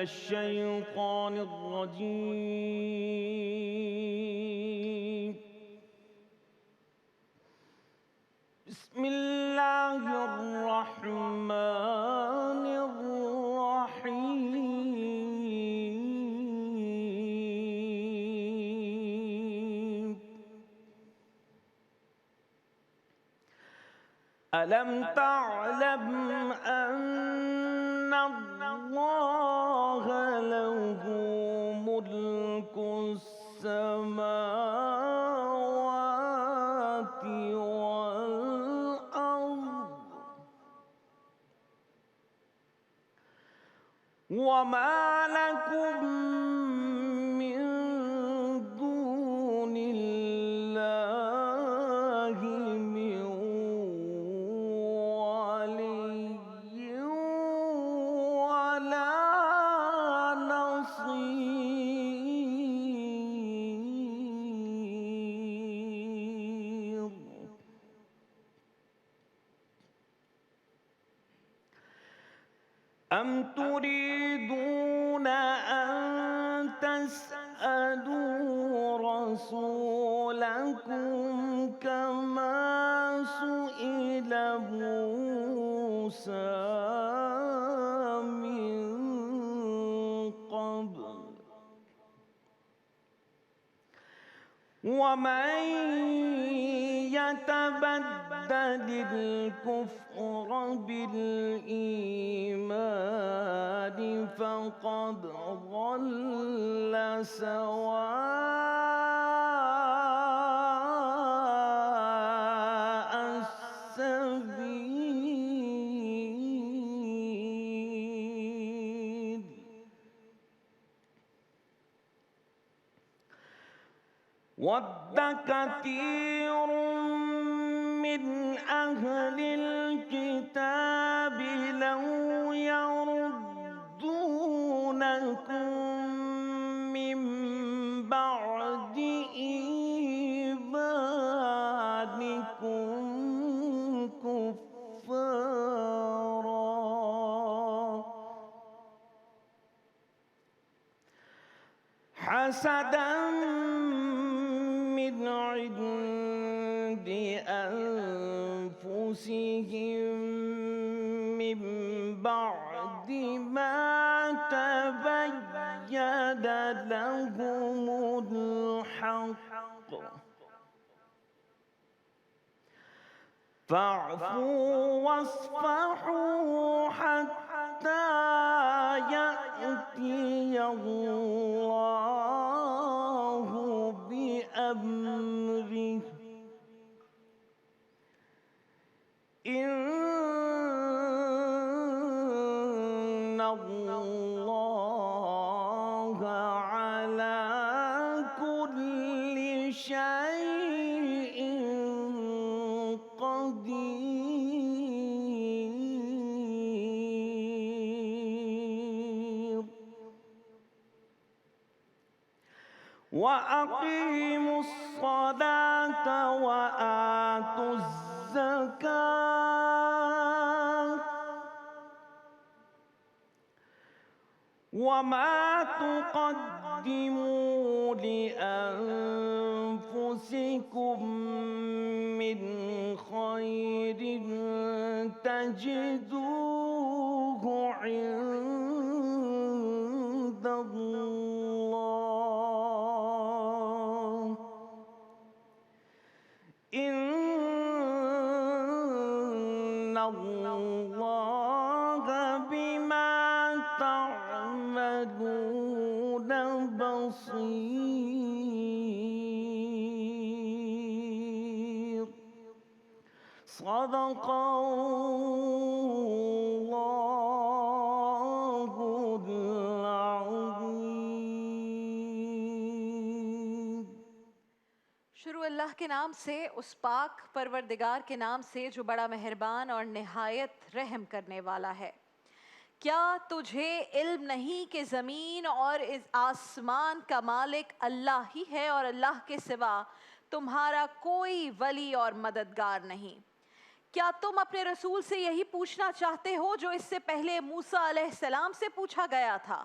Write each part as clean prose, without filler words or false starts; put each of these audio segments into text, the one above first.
الشيطان الرجيم. بسم الله الرحمن الرحيم. ألم تعلم أن الله له ملك السماوات والأرض وما لكم من دون الله من ولي ولا نصير. أم تريدون أن تسألوا رسولكم كما سئل موسى من قبل ومن يتبدل الكفر بالإيمان فقد ضل سواء السبيل. ود كثير من أهل الكتاب لو يردونكم من بعد إيمانكم كفارا حسدا من عند أنفسهم من بعد ما تبين لهم الحق فاعفوا واصفحوا حتى يأتي الله بأمره إن الله على كل شيء قدير. وأقيموا الصلاة وآتوا الزكاة وما تقدموا لأنفسكم من خير تجدوه عند الله إن الله بما تعملون بصير. صدق الله العظيم. شروع اللہ کے نام سے، اس پاک پروردگار کے نام سے جو بڑا مہربان اور نہایت رحم کرنے والا ہے۔ کیا تجھے علم نہیں کہ زمین اور آسمان کا مالک اللہ ہی ہے اور اللہ کے سوا تمہارا کوئی ولی اور مددگار نہیں؟ کیا تم اپنے رسول سے یہی پوچھنا چاہتے ہو جو اس سے پہلے موسیٰ علیہ السلام سے پوچھا گیا تھا؟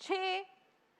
6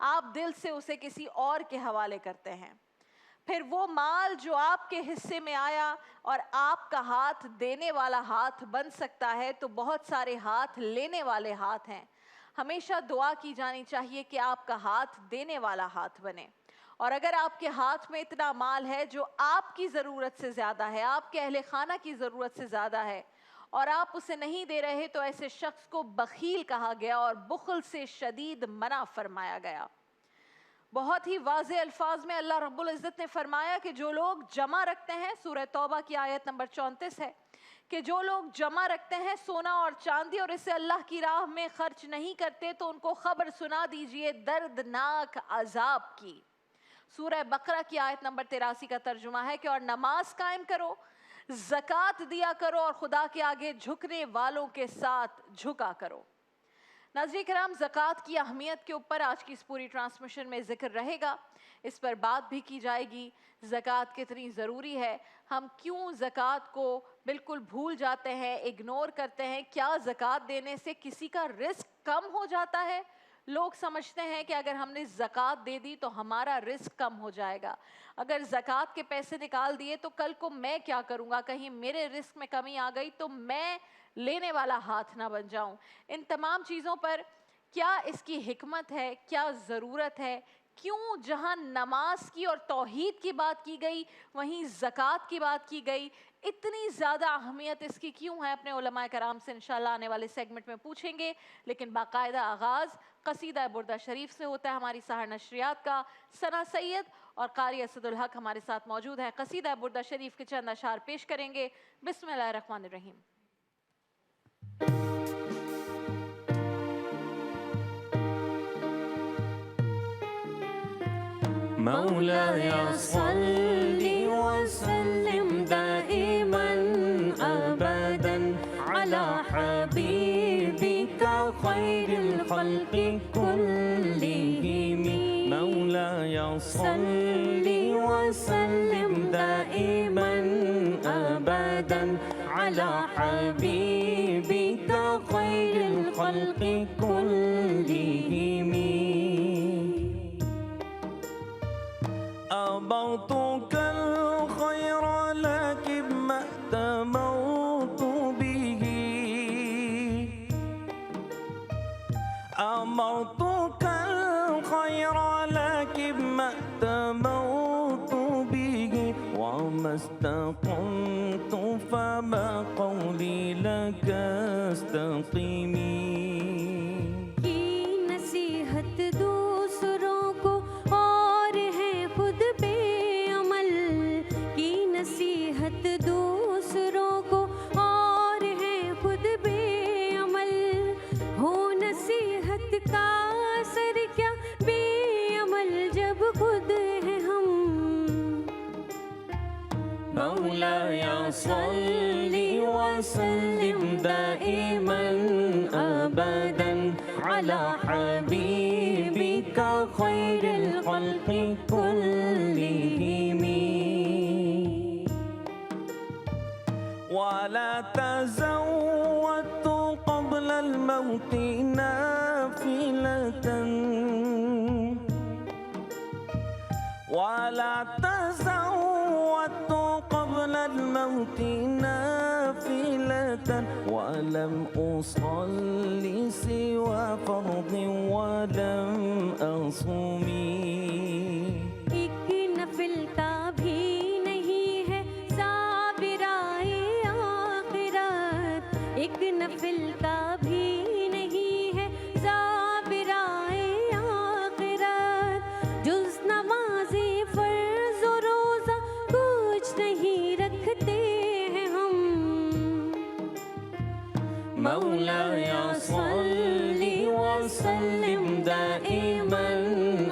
آپ دل سے اسے کسی اور کے حوالے کرتے ہیں۔ پھر وہ مال جو آپ کے حصے میں آیا اور آپ کا ہاتھ دینے والا ہاتھ بن سکتا ہے تو بہت سارے ہاتھ لینے والے ہاتھ ہیں۔ ہمیشہ دعا کی جانی چاہیے کہ آپ کا ہاتھ دینے والا ہاتھ بنے، اور اگر آپ کے ہاتھ میں اتنا مال ہے جو آپ کی ضرورت سے زیادہ ہے، آپ کے اہل خانہ کی ضرورت سے زیادہ ہے، اور آپ اسے نہیں دے رہے، تو ایسے شخص کو بخیل کہا گیا اور بخل سے شدید منع فرمایا گیا۔ بہت ہی واضح الفاظ میں اللہ رب العزت نے فرمایا کہ جو لوگ جمع رکھتے ہیں، سورہ توبہ کی آیت نمبر 34 ہے کہ جو لوگ جمع رکھتے ہیں سونا اور چاندی اور اسے اللہ کی راہ میں خرچ نہیں کرتے، تو ان کو خبر سنا دیجئے دردناک عذاب کی۔ سورہ بقرہ کی آیت نمبر 83 کا ترجمہ ہے کہ اور نماز قائم کرو، زکوٰۃ دیا کرو اور خدا کے آگے جھکنے والوں کے ساتھ جھکا کرو۔ ناظرین کرام، زکوٰۃ کی اہمیت کے اوپر آج کی اس پوری ٹرانسمیشن میں ذکر رہے گا، اس پر بات بھی کی جائے گی۔ زکوٰۃ کتنی ضروری ہے، ہم کیوں زکوٰۃ کو بالکل بھول جاتے ہیں، اگنور کرتے ہیں؟ کیا زکوٰۃ دینے سے کسی کا رزق کم ہو جاتا ہے؟ لوگ سمجھتے ہیں کہ اگر ہم نے زکوٰۃ دے دی تو ہمارا رزق کم ہو جائے گا، اگر زکوٰۃ کے پیسے نکال دیے تو کل کو میں کیا کروں گا، کہیں میرے رزق میں کمی آ گئی تو میں لینے والا ہاتھ نہ بن جاؤں۔ ان تمام چیزوں پر کیا اس کی حکمت ہے، کیا ضرورت ہے، کیوں جہاں نماز کی اور توحید کی بات کی گئی وہیں زکوٰۃ کی بات کی گئی، اتنی زیادہ اہمیت اس کی کیوں ہے؟ اپنے علماء کرام سے انشاءاللہ آنے والے سیگمنٹ میں پوچھیں گے، لیکن باقاعدہ آغاز قصیدہ بردہ شریف سے ہوتا ہے ہماری سحر نشریات کا۔ ثنا سید اور قاری اسد الحق ہمارے ساتھ موجود ہیں، قصیدہ بردہ شریف کے چند اشعار پیش کریں گے۔ بسم اللہ الرحمن الرحیم۔ مولاي صل وسلم دائما أبدا على حبيبك خير الخلق كلهم مولاي صل وسلم دائما أبدا على حبيبك خير الخلق كلهم أبغضك الخير لكن ما اهتممت به أمرتك الخير لكن ما اهتممت به وما استقمت فما قولي لك استقيمي مولاي صل وسلم دائما أبدا على حبيبك خير الخلق كلهم ولا تزودت قبل الموت نافلة ولا تزودت قبل الموت نافلة ولم أصلي سوى فرض ولم أصومي ایک نفل کا بھی نہیں ہے صابرائے آخرت ایک نفل کا بھی نہیں ہے صابرائے آخرت جز نماز فرض و روزہ کچھ نہیں رکھتے ہیں ہم مولاي صل وسلم دائما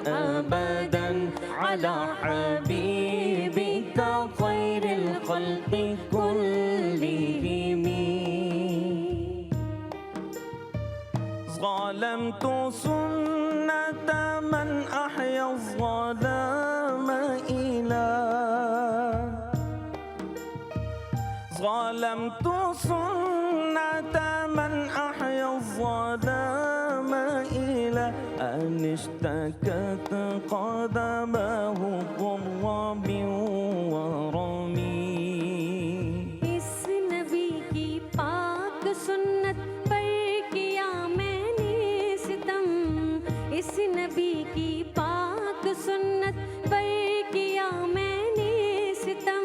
أبدا على حبيبك خير الخلق كلهم ظلمت سنة من أحيا الظلام إلى ظلمت سنة من أحيا الظلام إلى أن اشتكت قدمه ضر من ورمي. اس نبی کی پاک سنت پر کیا میں نے ستم، اس نبی کی پاک سنت پر کیا میں نے ستم،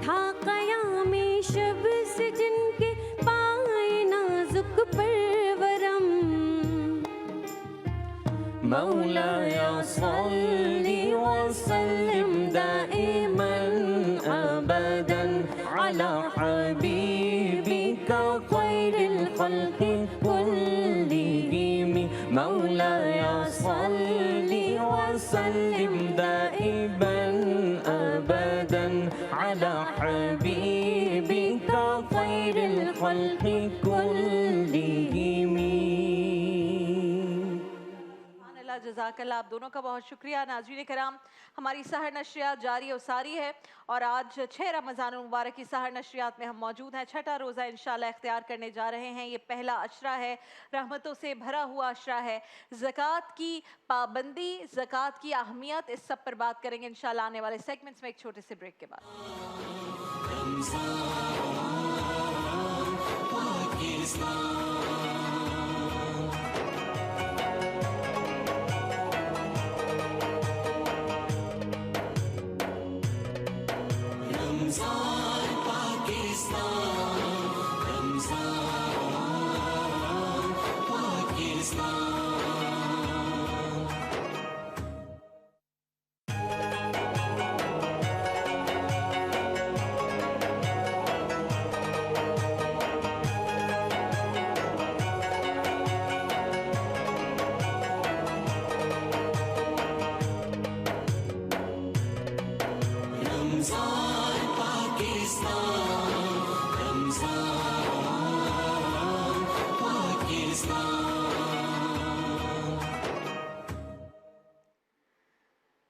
تھا قیام شب سے جن کے پائے نازک پرورم. مولاي صل وسلم دائما أبدا على حبيبك خير الخلق كلهم. مولاي صل وسلم دائما أبدا على حبيبك خير الخلق كلهم. جزاک اللہ. آپ دونوں کا بہت شکریہ. ناظرین کرام، ہماری سحر نشریات جاری و ساری ہے اور آج 6 رمضان المبارک کی سحر نشریات میں ہم موجود ہیں. 6واں روزہ انشاءاللہ اختیار کرنے جا رہے ہیں. یہ پہلا عشرہ ہے، رحمتوں سے بھرا ہوا عشرہ ہے. زکوٰۃ کی پابندی، زکوٰۃ کی اہمیت، اس سب پر بات کریں گے انشاءاللہ آنے والے سیگمنٹس میں ایک چھوٹے سے بریک کے بعد.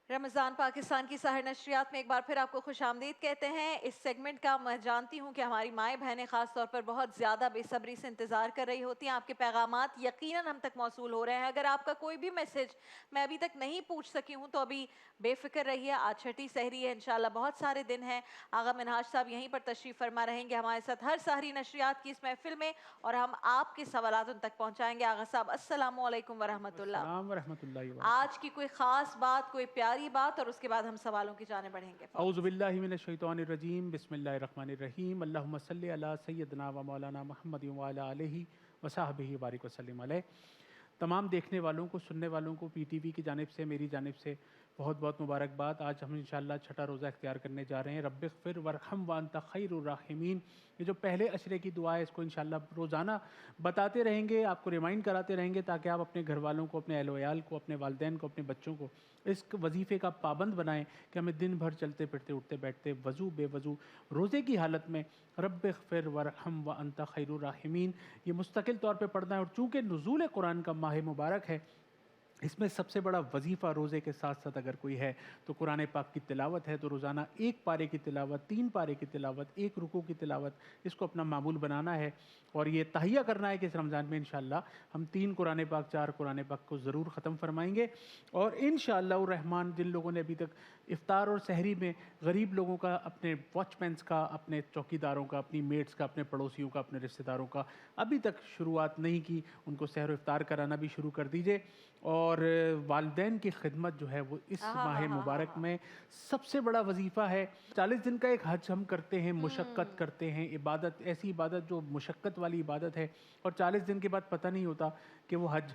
رمضان پاکستان کی سحر نشریات میں ایک بار پھر آپ کو خوش آمدید کہتے ہیں. اس سیگمنٹ کا میں جانتی ہوں کہ ہماری مائیں بہنیں خاص طور پر بہت زیادہ بے صبری سے انتظار کر رہی ہوتی ہیں. آپ کے پیغامات یقیناً ہم تک موصول ہو رہے ہیں. اگر آپ کا کوئی بھی میسج میں ابھی تک نہیں پوچھ سکی ہوں تو ابھی بے فکر رہیے. آج چھٹی سحری ہے، انشاءاللہ بہت سارے دن ہیں. آغا منہاج صاحب یہیں پر تشریف فرما رہیں گے ہمارے ساتھ ہر سحری نشریات کی اس محفل میں اور ہم آپ کے سوالات ان تک پہنچائیں گے. آغا صاحب السلام علیکم ورحمۃ اللہ. السلام ورحمۃ اللہ. آج کی کوئی خاص بات، کوئی پیاری بات اور اس کے بعد ہم سوالوں کی جانب بڑھیں گے. اعوذ باللہ من الشیطان الرجیم، بسم اللہ الرحمن الرحیم. اللہم صلی علی سیدنا و مولانا محمد وعلی آلہ وصحبہ وبارک وسلم علیہ. تمام دیکھنے والوں کو، سننے والوں کو پی ٹی وی کی جانب سے، میری جانب سے بہت بہت مبارکباد. آج ہم انشاءاللہ 6واں روزہ اختیار کرنے جا رہے ہیں. رب اغفر وارحم وانت خیر الراحمین. یہ جو پہلے عشرے کی دعا ہے اس کو انشاءاللہ روزانہ بتاتے رہیں گے، آپ کو ریمائنڈ کراتے رہیں گے تاکہ آپ اپنے گھر والوں کو، اپنے اہل و عیال کو، اپنے والدین کو، اپنے بچوں کو اس وظیفے کا پابند بنائیں کہ ہمیں دن بھر چلتے پھرتے، اٹھتے بیٹھتے، وضو بے وضو، روزے کی حالت میں رب اغفر وارحم وانت خیر الراحمین یہ مستقل طور پہ پڑھنا ہے. اور چونکہ نزول قرآن کا ماہ مبارک ہے، اس میں سب سے بڑا وظیفہ روزے کے ساتھ ساتھ اگر کوئی ہے تو قرآن پاک کی تلاوت ہے. تو روزانہ 1 پارے کی تلاوت، 3 پارے کی تلاوت، 1 رکوع کی تلاوت، اس کو اپنا معمول بنانا ہے اور یہ تہیہ کرنا ہے کہ اس رمضان میں انشاءاللہ ہم 3 قرآن پاک، 4 قرآن پاک کو ضرور ختم فرمائیں گے. اور انشاءاللہ الرحمن جن لوگوں نے ابھی تک افطار اور سحری میں غریب لوگوں کا، اپنے واچ مینس کا، اپنے چوکیداروں کا، اپنی میٹس کا، اپنے پڑوسیوں کا، اپنے رشتہ داروں کا ابھی تک شروعات نہیں کی، ان کو سحر و افطار کرانا بھی شروع کر دیجئے. اور والدین کی خدمت جو ہے وہ اس ماہ مبارک میں سب سے بڑا وظیفہ ہے. 40 دن کا ایک حج ہم کرتے ہیں، مشقت کرتے ہیں، عبادت، ایسی عبادت جو مشقت والی عبادت ہے، اور 40 دن کے بعد پتہ نہیں ہوتا کہ وہ حج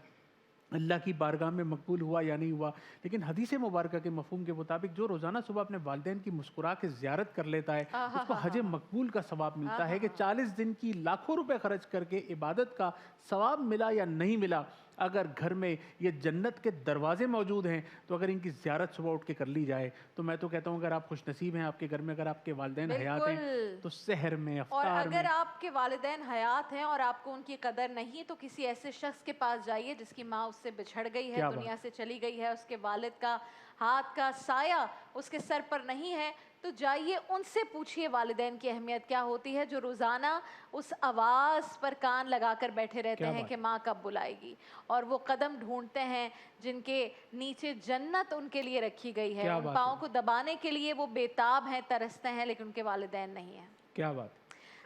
اللہ کی بارگاہ میں مقبول ہوا یا نہیں ہوا. لیکن حدیث مبارکہ کے مفہوم کے مطابق جو روزانہ صبح اپنے والدین کی مسکرا کے زیارت کر لیتا ہے اس کو حج مقبول کا ثواب ملتا ہے. کہ 40 دن کی لاکھوں روپے خرچ کر کے عبادت کا ثواب ملا یا نہیں ملا، اگر گھر میں یہ جنت کے دروازے موجود ہیں تو اگر ان کی زیارت صبح اٹھ کے کر لی جائے تو میں تو کہتا ہوں اگر آپ خوش نصیب ہیں، آپ کے گھر میں اگر آپ کے والدین حیات ہیں تو سحر میں، افطار میں، اور اگر آپ کے والدین حیات ہیں اور آپ کو ان کی قدر نہیں تو کسی ایسے شخص کے پاس جائیے جس کی ماں اس سے بچھڑ گئی ہے، دنیا سے چلی گئی ہے، اس کے والد کا ہاتھ کا سایہ اس کے سر پر نہیں ہے تو جائیے ان سے پوچھیے والدین کی اہمیت کیا ہوتی ہے، جو روزانہ اس آواز پر کان لگا کر بیٹھے رہتے ہیں کہ ماں کب بلائے گی، اور وہ قدم ڈھونڈتے ہیں جن کے نیچے جنت ان کے لیے رکھی گئی ہے، ان پاؤں کو دبانے کے لیے وہ بیتاب ہیں، ترستے ہیں، لیکن ان کے والدین نہیں ہیں۔ کیا بات!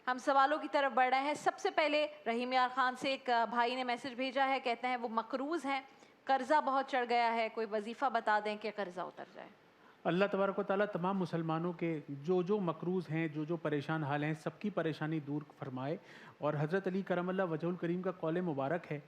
ہم سوالوں کی طرف بڑھ رہے ہیں۔ سب سے پہلے رحیم یار خان سے ایک بھائی نے میسج بھیجا ہے، کہتے ہیں وہ مقروض ہیں، قرضہ بہت چڑھ گیا ہے، کوئی وظیفہ بتا دیں کہ قرضہ اتر جائے۔ اللہ تبارک و تعالیٰ تمام مسلمانوں کے جو مقروض ہیں، جو پریشان حال ہیں، سب کی پریشانی دور فرمائے۔ اور حضرت علی کرم اللہ وجہ الکریم کا قول مبارک ہے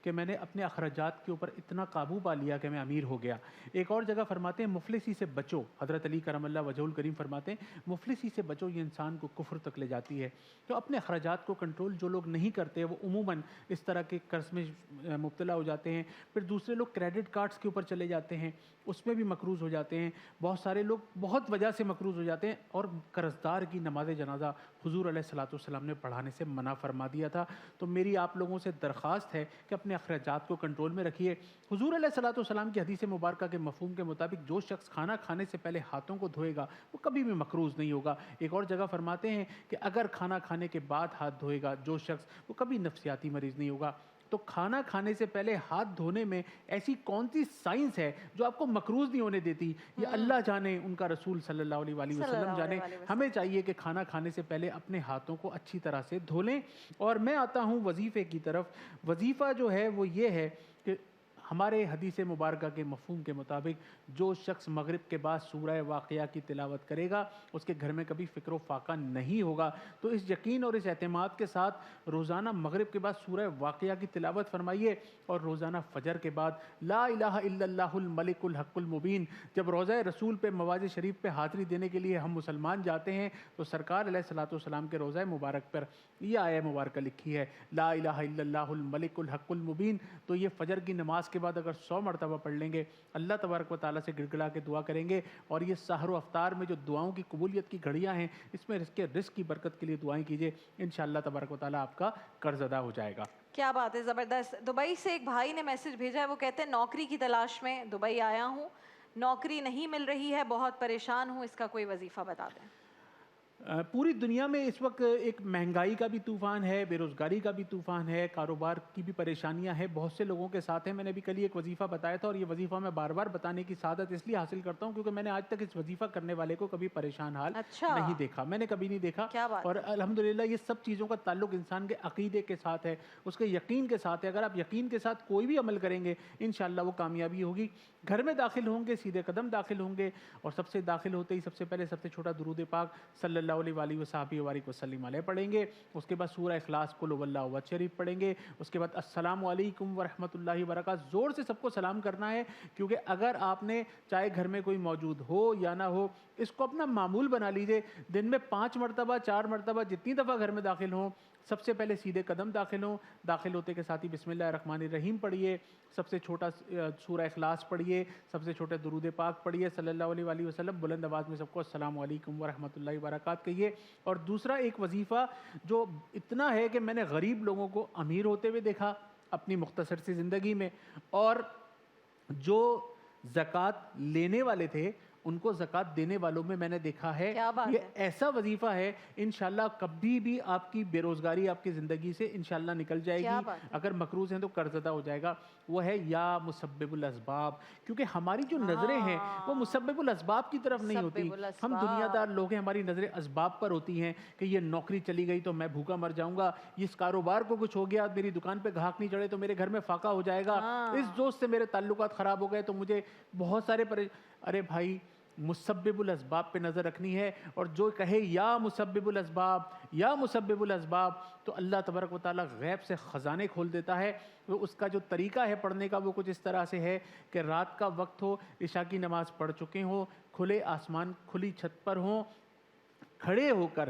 کہ میں نے اپنے اخراجات کے اوپر اتنا قابو پا لیا کہ میں امیر ہو گیا۔ ایک اور جگہ فرماتے ہیں مفلسی سے بچو، حضرت علی کرم اللہ وجہ الکریم فرماتے ہیں مفلسی سے بچو، یہ انسان کو کفر تک لے جاتی ہے۔ تو اپنے اخراجات کو کنٹرول جو لوگ نہیں کرتے وہ عموماً اس طرح کے قرض میں مبتلا ہو جاتے ہیں۔ پھر دوسرے لوگ کریڈٹ کارڈز کے اوپر چلے جاتے ہیں، اس میں بھی مقروض ہو جاتے ہیں۔ بہت سارے لوگ بہت وجہ سے مقروض ہو جاتے ہیں، اور قرضدار کی نماز جنازہ حضور علیہ الصلوۃ والسلام نے پڑھانے سے منع فرما دیا تھا۔ تو میری آپ لوگوں سے درخواست ہے کہ اپنے اخراجات کو کنٹرول میں رکھیے۔ حضور علیہ الصلوۃ والسلام کی حدیث مبارکہ کے مفہوم کے مطابق جو شخص کھانا کھانے سے پہلے ہاتھوں کو دھوئے گا وہ کبھی بھی مقروض نہیں ہوگا۔ ایک اور جگہ فرماتے ہیں کہ اگر کھانا کھانے کے بعد ہاتھ دھوئے گا جو شخص، وہ کبھی نفسیاتی مریض نہیں ہوگا۔ تو کھانا کھانے سے پہلے ہاتھ دھونے میں ایسی کون سی سائنس ہے جو آپ کو مقروض نہیں ہونے دیتی؟ یہ اللہ جانے، ان کا رسول صلی اللہ علیہ وآلہ وسلم جانے۔ ہمیں چاہیے کہ کھانا کھانے سے پہلے اپنے ہاتھوں کو اچھی طرح سے دھو لیں۔ اور میں آتا ہوں وظیفے کی طرف۔ وظیفہ جو ہے وہ یہ ہے کہ ہمارے حدیث مبارکہ کے مفہوم کے مطابق جو شخص مغرب کے بعد سورہ واقعہ کی تلاوت کرے گا اس کے گھر میں کبھی فکر و فاقہ نہیں ہوگا۔ تو اس یقین اور اس اعتماد کے ساتھ روزانہ مغرب کے بعد سورہ واقعہ کی تلاوت فرمائیے، اور روزانہ فجر کے بعد لا الہ الا اللہ الملک الحق المبین۔ جب روضہ رسول پہ مواز شریف پہ حاضری دینے کے لیے ہم مسلمان جاتے ہیں تو سرکار علیہ الصلوۃ والسلام کے روضہ مبارک پر یہ آیہ مبارکہ لکھی ہے، لا الہ الا اللہ الملک الحق المبین۔ تو یہ فجر کی نماز کے بعد اگر 100 مرتبہ پڑھ لیں گے، اللہ تبارک و تعالیٰ سے گڑ گڑا کے دعا کریں گے، اور یہ سحر و افطار میں جو دعاؤں کی قبولیت کی گھڑیاں ہیں اس میں رزق کی برکت کے لیے دعائیں کیجیے، انشاءاللہ تبارک و تعالیٰ آپ کا قرض ادا ہو جائے گا۔ کیا بات ہے، زبردست۔ دبئی سے ایک بھائی نے میسج بھیجا ہے، وہ کہتے ہیں نوکری کی تلاش میں دبئی آیا ہوں، نوکری نہیں مل رہی ہے، بہت پریشان ہوں، اس کا کوئی وظیفہ بتا دیں۔ پوری دنیا میں اس وقت ایک مہنگائی کا بھی طوفان ہے، بے روزگاری کا بھی طوفان ہے، کاروبار کی بھی پریشانیاں ہیں، بہت سے لوگوں کے ساتھ ہیں۔ میں نے بھی کل ایک وظیفہ بتایا تھا، اور یہ وظیفہ میں بار بار بتانے کی سعادت اس لیے حاصل کرتا ہوں کیونکہ میں نے آج تک اس وظیفہ کرنے والے کو کبھی پریشان حال نہیں دیکھا، میں نے کبھی نہیں دیکھا۔ اور الحمدللہ یہ سب چیزوں کا تعلق انسان کے عقیدے کے ساتھ ہے، اس کے یقین کے ساتھ ہے۔ اگر آپ یقین کے ساتھ کوئی بھی عمل کریں گے انشاءاللہ وہ کامیابی ہوگی۔ گھر میں داخل ہوں گے، سیدھے قدم داخل ہوں گے، اور سب سے داخل ہوتے ہی سب سے پہلے سب سے چھوٹا درود پاک صلی اللہ علیہ وآلہ وسلم وسلم علیہ پڑھیں گے۔ اس کے بعد سورہ اخلاص قل هو اللہ احد شریف پڑھیں گے۔ اس کے بعد السلام علیکم ورحمۃ اللہ وبرکاتہ، زور سے سب کو سلام کرنا ہے، کیونکہ اگر آپ نے چاہے گھر میں کوئی موجود ہو یا نہ ہو اس کو اپنا معمول بنا لیجئے، دن میں 5 مرتبہ 4 مرتبہ جتنی دفعہ گھر میں داخل ہوں سب سے پہلے سیدھے قدم داخل ہوں، داخل ہوتے کے ساتھ ہی بسم اللہ الرحمن الرحیم پڑھیے، سب سے چھوٹا سورہ اخلاص پڑھیے، سب سے چھوٹا درود پاک پڑھیے صلی اللہ علیہ وآلہ وسلم، بلند آواز میں سب کو السلام علیکم ورحمۃ اللہ وبرکاتہ کہیے۔ اور دوسرا ایک وظیفہ جو اتنا ہے کہ میں نے غریب لوگوں کو امیر ہوتے ہوئے دیکھا اپنی مختصر سی زندگی میں، اور جو زکوٰۃ لینے والے تھے ان کو زکوٰۃ دینے والوں میں میں نے دیکھا ہے۔ یہ ایسا وظیفہ ہے انشاءاللہ کبھی بھی آپ کی بے روزگاری آپ کی زندگی سے انشاءاللہ نکل جائے گی۔ اگر مقروض ہیں تو قرض ادا ہو جائے گا۔ وہ ہے یا مسبب الاسباب، کیونکہ ہماری جو نظریں ہیں وہ مسبب الاسباب کی طرف نہیں ہوتی۔ ہم دنیا دار لوگ ہیں، ہماری نظریں اسباب پر ہوتی ہیں کہ یہ نوکری چلی گئی تو میں بھوکا مر جاؤں گا، اس کاروبار کو کچھ ہو گیا، میری دکان پہ گاہک نہیں چڑھے تو میرے گھر میں فاقہ ہو جائے گا، اس دوست سے میرے تعلقات خراب ہو گئے تو مجھے بہت سارے ارے بھائی مسبب الاسباب پہ نظر رکھنی ہے، اور جو کہے یا مسبب الاسباب یا مسبب الاسباب تو اللہ تبارک و تعالیٰ غیب سے خزانے کھول دیتا ہے۔ وہ اس کا جو طریقہ ہے پڑھنے کا وہ کچھ اس طرح سے ہے کہ رات کا وقت ہو، عشاء کی نماز پڑھ چکے ہوں، کھلے آسمان کھلی چھت پر ہوں، کھڑے ہو کر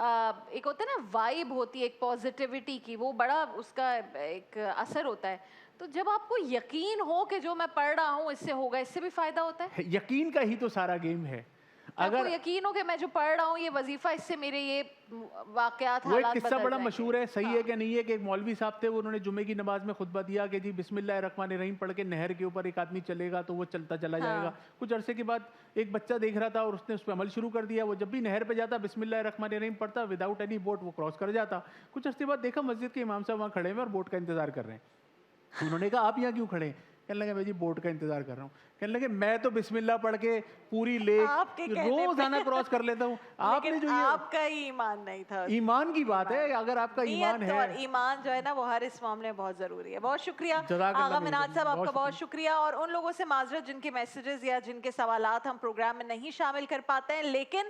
ایک ہوتا ہے نا وائب ہوتی ہے ایک پازیٹیوٹی کی, وہ بڑا اس کا ایک اثر ہوتا ہے. تو جب آپ کو یقین ہو کہ جو میں پڑھ رہا ہوں اس سے ہوگا, اس سے بھی فائدہ ہوتا ہے. یقین کا ہی تو سارا گیم ہے. آپ کو یقین ہو کہ میں جو پڑھ رہا ہوں یہ وظیفہ, اس سے میرے یہ واقعات وہ ایک حالات قصہ بدل بڑا جائیں گے. مشہور ہے, صحیح ہے کہ نہیں ہے, کہ ایک مولوی صاحب تھے, انہوں نے جمعے کی نماز میں خطبہ دیا کہ جی بسم اللہ الرحمن الرحیم پڑھ کے نہر کے اوپر ایک آدمی چلے گا تو وہ چلتا چلا جائے گا. کچھ عرصے کے بعد ایک بچہ دیکھ رہا تھا اور اس نے اس پہ عمل شروع کر دیا. وہ جب بھی نہر پہ جاتا بسم اللہ الرحمن الرحیم پڑھتا, وداؤٹ اینی بوٹ وہ کراس کر جاتا. کچھ عرصے بعد دیکھا مسجد کے امام صاحب وہاں کھڑے ہیں اور بوٹ کا انتظار کر رہے ہیں. انہوں نے کہا آپ یہاں کیوں کھڑے ہیں؟ کہنے لگے میں جی بوٹ کا انتظار کر رہا ہوں. کہنے لگے میں تو بسم اللہ پڑھ کے پوری لیک روزانہ کراس کر لیتا ہوں. آپ نے جو یہ, آپ کا ہی ایمان نہیں تھا. ایمان کی بات ہے, اگر آپ کا ایمان ہے, اور ایمان جو ہے نا وہ ہر اس معاملے میں بہت ضروری ہے. بہت شکریہ آغا منہاج صاحب, آپ کا بہت شکریہ. اور ان لوگوں سے معذرت جن کے میسیجز یا جن کے سوالات ہم پروگرام میں نہیں شامل کر پاتے ہیں, لیکن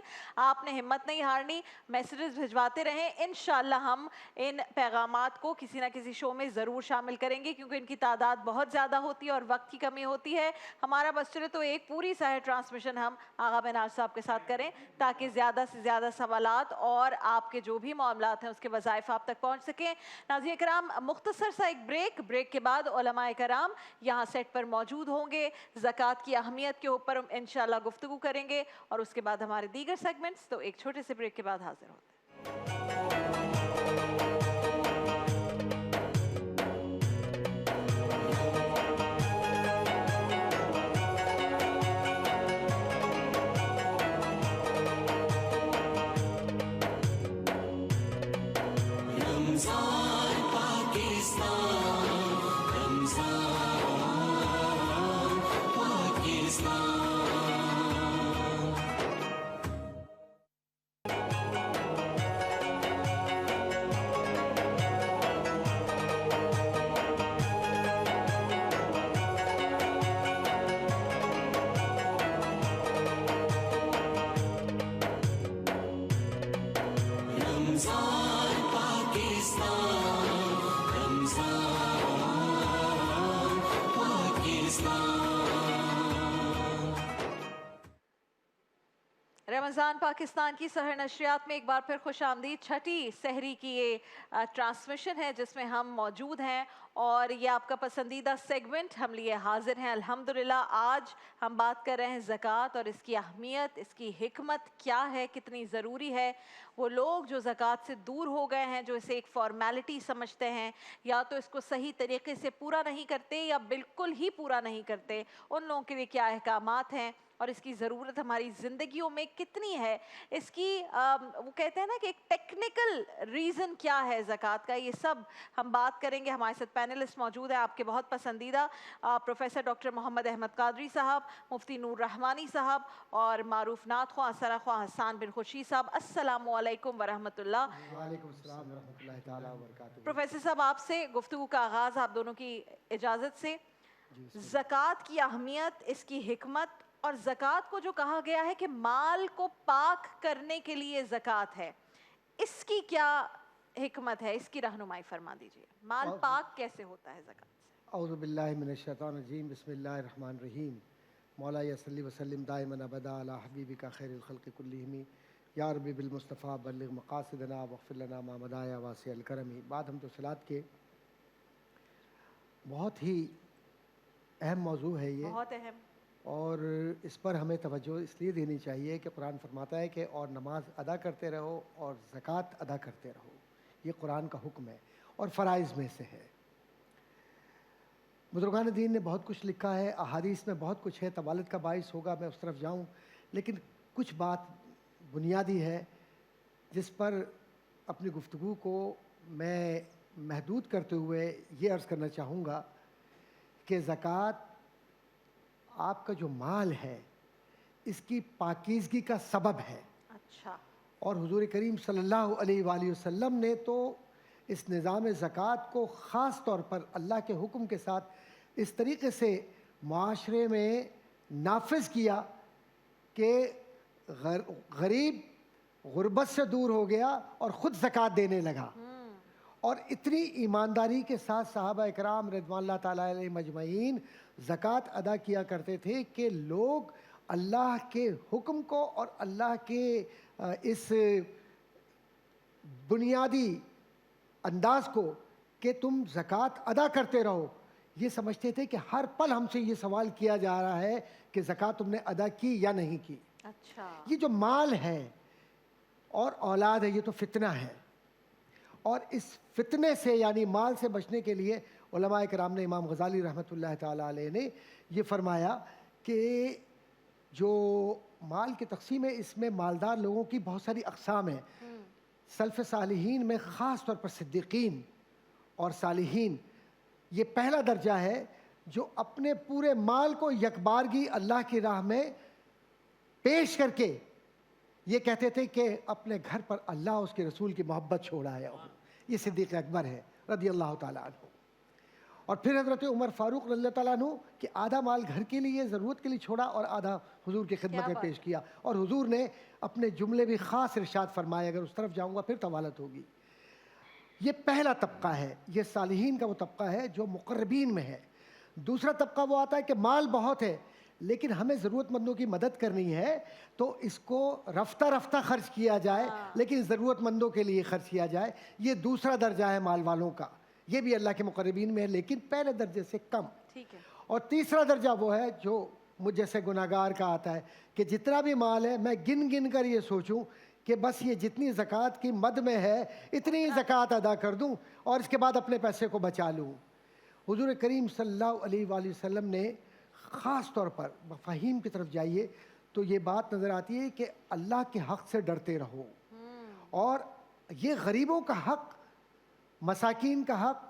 آپ نے ہمت نہیں ہارنی, میسیجز بھجواتے رہیں. انشاءاللہ ہم ان پیغامات کو کسی نہ کسی شو میں ضرور شامل کریں گے, کیونکہ ان کی تعداد بہت زیادہ ہوتی ہے اور وقت کی کمی ہوتی ہے. ہمارا بس چلے تو ایک پوری سحر ٹرانسمیشن ہم آغا منہاج صاحب کے ساتھ کریں, تاکہ زیادہ سے زیادہ سوالات اور آپ کے جو بھی معاملات ہیں اس کے وظائف آپ تک پہنچ سکیں. ناظرین کرام, مختصر سا ایک بریک کے بعد علماء کرام یہاں سیٹ پر موجود ہوں گے. زکوٰۃ کی اہمیت کے اوپر انشاءاللہ گفتگو کریں گے, اور اس کے بعد ہمارے دیگر سیگمنٹس. تو ایک چھوٹے سے بریک کے بعد حاضر ہوتے ہیں. رمضان پاکستان کی سحر نشریات میں ایک بار پھر خوش آمدید. چھٹی سحری کی یہ ٹرانسمیشن ہے جس میں ہم موجود ہیں, اور یہ آپ کا پسندیدہ سیگمنٹ ہم لیے حاضر ہیں الحمدللہ. آج ہم بات کر رہے ہیں زکوٰۃ اور اس کی اہمیت, اس کی حکمت کیا ہے, کتنی ضروری ہے. وہ لوگ جو زکوٰۃ سے دور ہو گئے ہیں, جو اسے ایک فارمیلٹی سمجھتے ہیں, یا تو اس کو صحیح طریقے سے پورا نہیں کرتے یا بالکل ہی پورا نہیں کرتے, ان لوگوں کے لیے کیا احکامات ہیں اور اس کی ضرورت ہماری زندگیوں میں کتنی ہے. اس کی وہ کہتے ہیں نا کہ ایک ٹیکنیکل ریزن کیا ہے زکوٰۃ کا, یہ سب ہم بات کریں گے. ہمارے ساتھ پینلسٹ موجود ہیں, آپ کے بہت پسندیدہ پروفیسر ڈاکٹر محمد احمد قادری صاحب, مفتی نور رحمانی صاحب, اور معروف نعت خواہ اثر خواہ حسان بن خورشید صاحب. السلام علیکم ورحمۃ اللہ. وعلیکم السلام ورحمۃ اللہ تعالیٰ وبرکاتہ. پروفیسر صاحب, آپ سے گفتگو کا آغاز آپ دونوں کی اجازت سے. زکوٰۃ کی اہمیت, اس کی حکمت, اور زکوٰۃ کو جو کہا گیا ہے کہ مال کو پاک کرنے کے لیے زکوٰۃ ہے, اس کی کیا حکمت ہے, اس کی رہنمائی فرما دیجیے. مال پاک کیسے ہوتا ہے زکوٰۃ سے؟ اعوذ باللہ من الشیطان الرجیم. بسم اللہ الرحمن الرحیم. مولا صلی وسلم دائما ابدا علی حبیبک خیر الخلق کلہم یا ربی بالمصطفیٰ بلغ مقاصدنا واغفر لنا ما مضی یا واسع الکرم. بعد ہم تو صلات کے بہت ہی اہم موضوع ہے یہ, بہت اہم, اور اس پر ہمیں توجہ اس لیے دینی چاہیے کہ قرآن فرماتا ہے کہ اور نماز ادا کرتے رہو اور زکوٰۃ ادا کرتے رہو. یہ قرآن کا حکم ہے اور فرائض میں سے ہے. بزرگان دین نے بہت کچھ لکھا ہے, احادیث میں بہت کچھ ہے, طوالت کا باعث ہوگا میں اس طرف جاؤں, لیکن کچھ بات بنیادی ہے جس پر اپنی گفتگو کو میں محدود کرتے ہوئے یہ عرض کرنا چاہوں گا کہ زکوٰۃ آپ کا جو مال ہے اس کی پاکیزگی کا سبب ہے. اچھا. اور حضور کریم صلی اللہ علیہ وآلہ وسلم نے تو اس نظام زکوٰۃ کو خاص طور پر اللہ کے حکم کے ساتھ اس طریقے سے معاشرے میں نافذ کیا کہ غریب غربت سے دور ہو گیا اور خود زکوٰۃ دینے لگا. اور اتنی ایمانداری کے ساتھ صحابہ اکرام رضوان اللہ تعالیٰ علیہ مجمعین زکوٰۃ ادا کیا کرتے تھے کہ لوگ اللہ کے حکم کو اور اللہ کے اس بنیادی انداز کو کہ تم زکوٰۃ ادا کرتے رہو، یہ سمجھتے تھے کہ ہر پل ہم سے یہ سوال کیا جا رہا ہے کہ زکوٰۃ تم نے ادا کی یا نہیں کی۔ اچھا، یہ جو مال ہے اور اولاد ہے یہ تو فتنہ ہے، اور اس فتنے سے یعنی مال سے بچنے کے لیے علماء کرام نے، امام غزالی رحمۃ اللہ تعالیٰ علیہ نے یہ فرمایا کہ جو مال کی تقسیم ہے اس میں مالدار لوگوں کی بہت ساری اقسام ہیں۔ سلف صالحین میں خاص طور پر صدیقین اور صالحین یہ پہلا درجہ ہے جو اپنے پورے مال کو یکبارگی اللہ کی راہ میں پیش کر کے یہ کہتے تھے کہ اپنے گھر پر اللہ اور اس کے رسول کی محبت چھوڑا ہے۔ یہ صدیق اکبر ہے رضی اللہ تعالیٰ عنہ۔ اور پھر حضرت عمر فاروق رضی اللہ تعالیٰ عنہ کہ آدھا مال گھر کے لیے ضرورت کے لیے چھوڑا اور آدھا حضور کی خدمت میں پیش کیا، اور حضور نے اپنے جملے بھی خاص ارشاد فرمائے، اگر اس طرف جاؤں گا پھر طوالت ہوگی۔ یہ پہلا طبقہ ہے، یہ صالحین کا وہ طبقہ ہے جو مقربین میں ہے۔ دوسرا طبقہ وہ آتا ہے کہ مال بہت ہے لیکن ہمیں ضرورت مندوں کی مدد کرنی ہے تو اس کو رفتہ رفتہ خرچ کیا جائے، لیکن ضرورت مندوں کے لیے خرچ کیا جائے۔ یہ دوسرا درجہ ہے مال والوں کا، یہ بھی اللہ کے مقربین میں ہے لیکن پہلے درجے سے کم۔ ٹھیک ہے۔ اور تیسرا درجہ وہ ہے جو مجھ جیسے گناہگار کا آتا ہے کہ جتنا بھی مال ہے میں گن گن کر یہ سوچوں کہ بس یہ جتنی زکوٰۃ کی مد میں ہے اتنی زکوٰۃ ادا کر دوں اور اس کے بعد اپنے پیسے کو بچا لوں۔ حضور کریم صلی اللہ علیہ وآلہ وسلم نے خاص طور پر مفاہیم کی طرف جائیے تو یہ بات نظر آتی ہے کہ اللہ کے حق سے ڈرتے رہو، اور یہ غریبوں کا حق، مساکین کا حق،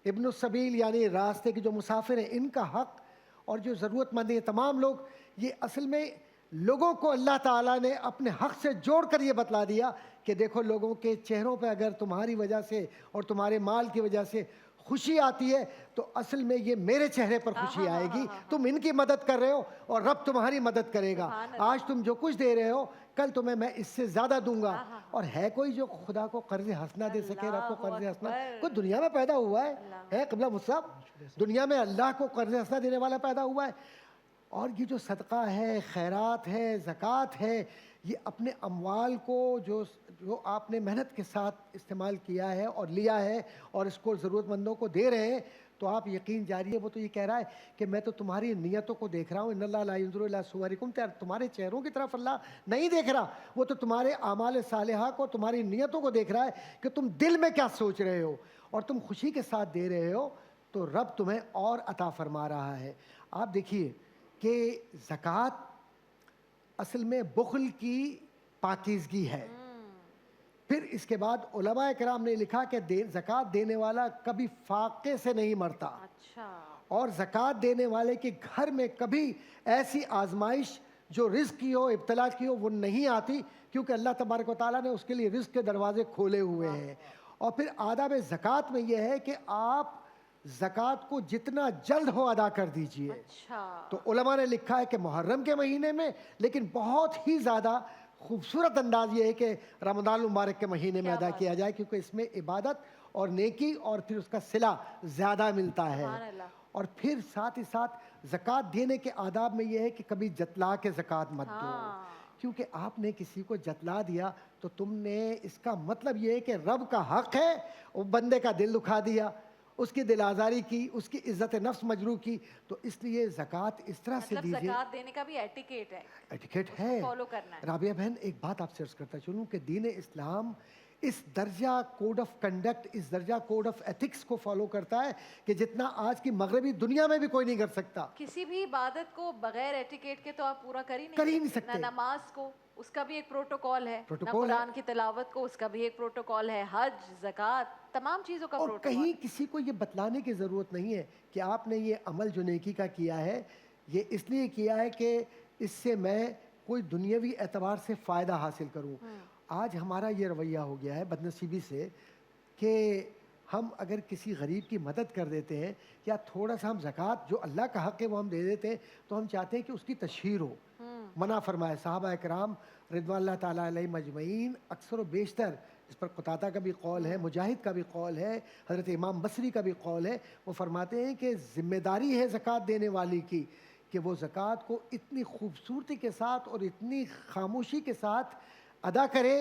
ابن السبیل یعنی راستے کے جو مسافر ہیں ان کا حق، اور جو ضرورت مند ہیں تمام لوگ، یہ اصل میں لوگوں کو اللہ تعالیٰ نے اپنے حق سے جوڑ کر یہ بتلا دیا کہ دیکھو لوگوں کے چہروں پہ اگر تمہاری وجہ سے اور تمہارے مال کی وجہ سے خوشی آتی ہے تو اصل میں یہ میرے چہرے پر خوشی آئے گی، تم ان کی مدد کر رہے ہو اور رب تمہاری مدد کرے گا۔ آج تم جو کچھ دے رہے ہو کل تمہیں میں اس سے زیادہ دوں گا۔ اور ہے کوئی جو خدا کو قرض حسنہ دے سکے؟ رب کو قرض حسنہ کوئی دنیا میں پیدا ہوا ہے قبلہ مصعب؟ دنیا میں اللہ کو قرض حسنہ دینے والا پیدا ہوا ہے؟ اور یہ جو صدقہ ہے، خیرات ہے، زکوٰۃ ہے، یہ اپنے اموال کو جو آپ نے محنت کے ساتھ استعمال کیا ہے اور لیا ہے اور اس کو ضرورت مندوں کو دے رہے ہیں، تو آپ یقین جاری ہے وہ تو یہ کہہ رہا ہے کہ میں تو تمہاری نیتوں کو دیکھ رہا ہوں۔ ان اللہ لا ينظر الى صورکم، تمہارے چہروں کی طرف اللہ نہیں دیکھ رہا، وہ تو تمہارے اعمال صالحہ کو، تمہاری نیتوں کو دیکھ رہا ہے کہ تم دل میں کیا سوچ رہے ہو، اور تم خوشی کے ساتھ دے رہے ہو تو رب تمہیں اور عطا فرما رہا ہے۔ آپ دیکھیے کہ زکوٰۃ اصل میں بخل کی پاکیزگی ہے۔ پھر اس کے بعد علماء کرام نے لکھا کہ زکوٰۃ دینے والا کبھی فاقے سے نہیں مرتا، اچھا، اور زکوٰۃ دینے والے کے گھر میں کبھی ایسی آزمائش جو رزق کی ہو، ابتلا کی ہو، وہ نہیں آتی، کیونکہ اللہ تبارک و تعالیٰ نے اس کے لیے رزق کے دروازے کھولے ہوئے ہیں۔ اور پھر آداب زکوٰۃ میں یہ ہے کہ آپ زکوٰۃ کو جتنا جلد ہو ادا کر دیجئے۔ اچھا، تو علماء نے لکھا ہے کہ محرم کے مہینے میں، لیکن بہت ہی زیادہ خوبصورت انداز یہ ہے کہ رمضان المبارک کے مہینے میں ادا کیا جائے، کیونکہ اس میں عبادت اور نیکی اور پھر اس کا صلہ زیادہ ملتا ہے۔ سبحان اللہ۔ اور پھر ساتھ ہی ساتھ زکوٰۃ دینے کے آداب میں یہ ہے کہ کبھی جتلا کے زکوٰۃ مت دو، کیونکہ آپ نے کسی کو جتلا دیا تو تم نے اس کا مطلب یہ ہے کہ رب کا حق ہے، وہ بندے کا دل دکھا دیا، اس کی دل آزاری کی، اس کی عزت نفس مجروح کی۔ تو اس لیے زکوٰۃ اس طرح سے دیجیے۔ زکوٰۃ دینے کا بھی ایٹیکیٹ ہے، ایٹیکیٹ ہے، فالو کرنا ہے۔ رابعہ بہن ایک بات آپ سے عرض کرتا چلوں کہ دین اسلام اس درجہ کوڈ آف کنڈکٹ، اس درجہ کوڈ آف ایتھکس کو فالو کرتا ہے کہ جتنا آج کی مغربی دنیا میں بھی کوئی نہیں کر سکتا۔ کسی بھی عبادت کو بغیر ایٹیکیٹ کے تو آپ پورا کر ہی نہیں سکتے۔ نہ نماز کو، اس کا بھی ایک پروٹوکول ہے، نہ پروٹوکول ہے۔ قرآن کی تلاوت کو، اس کا بھی ایک پروٹوکول ہے، حج، زکوٰۃ، تمام چیزوں کا اور پروٹوکول۔ کہیں کسی کو یہ بتلانے کی ضرورت نہیں ہے کہ آپ نے یہ عمل جو نیکی کا کیا ہے یہ اس لیے کیا ہے کہ اس سے میں کوئی دنیاوی اعتبار سے فائدہ حاصل کروں۔ آج ہمارا یہ رویہ ہو گیا ہے بدنصیبی سے کہ ہم اگر کسی غریب کی مدد کر دیتے ہیں یا تھوڑا سا ہم زکوٰۃ جو اللہ کا حق ہے وہ ہم دے دیتے ہیں تو ہم چاہتے ہیں کہ اس کی تشہیر ہو۔ منع فرمائے صحابہ کرام رضوان اللہ تعالیٰ علیہ مجمعین، اکثر و بیشتر اس پر قتادہ کا بھی قول ہے، مجاہد کا بھی قول ہے، حضرت امام بصری کا بھی قول ہے، وہ فرماتے ہیں کہ ذمہ داری ہے زکوٰۃ دینے والی کی کہ وہ زکوٰۃ کو اتنی خوبصورتی کے ساتھ اور اتنی خاموشی کے ساتھ ادا کرے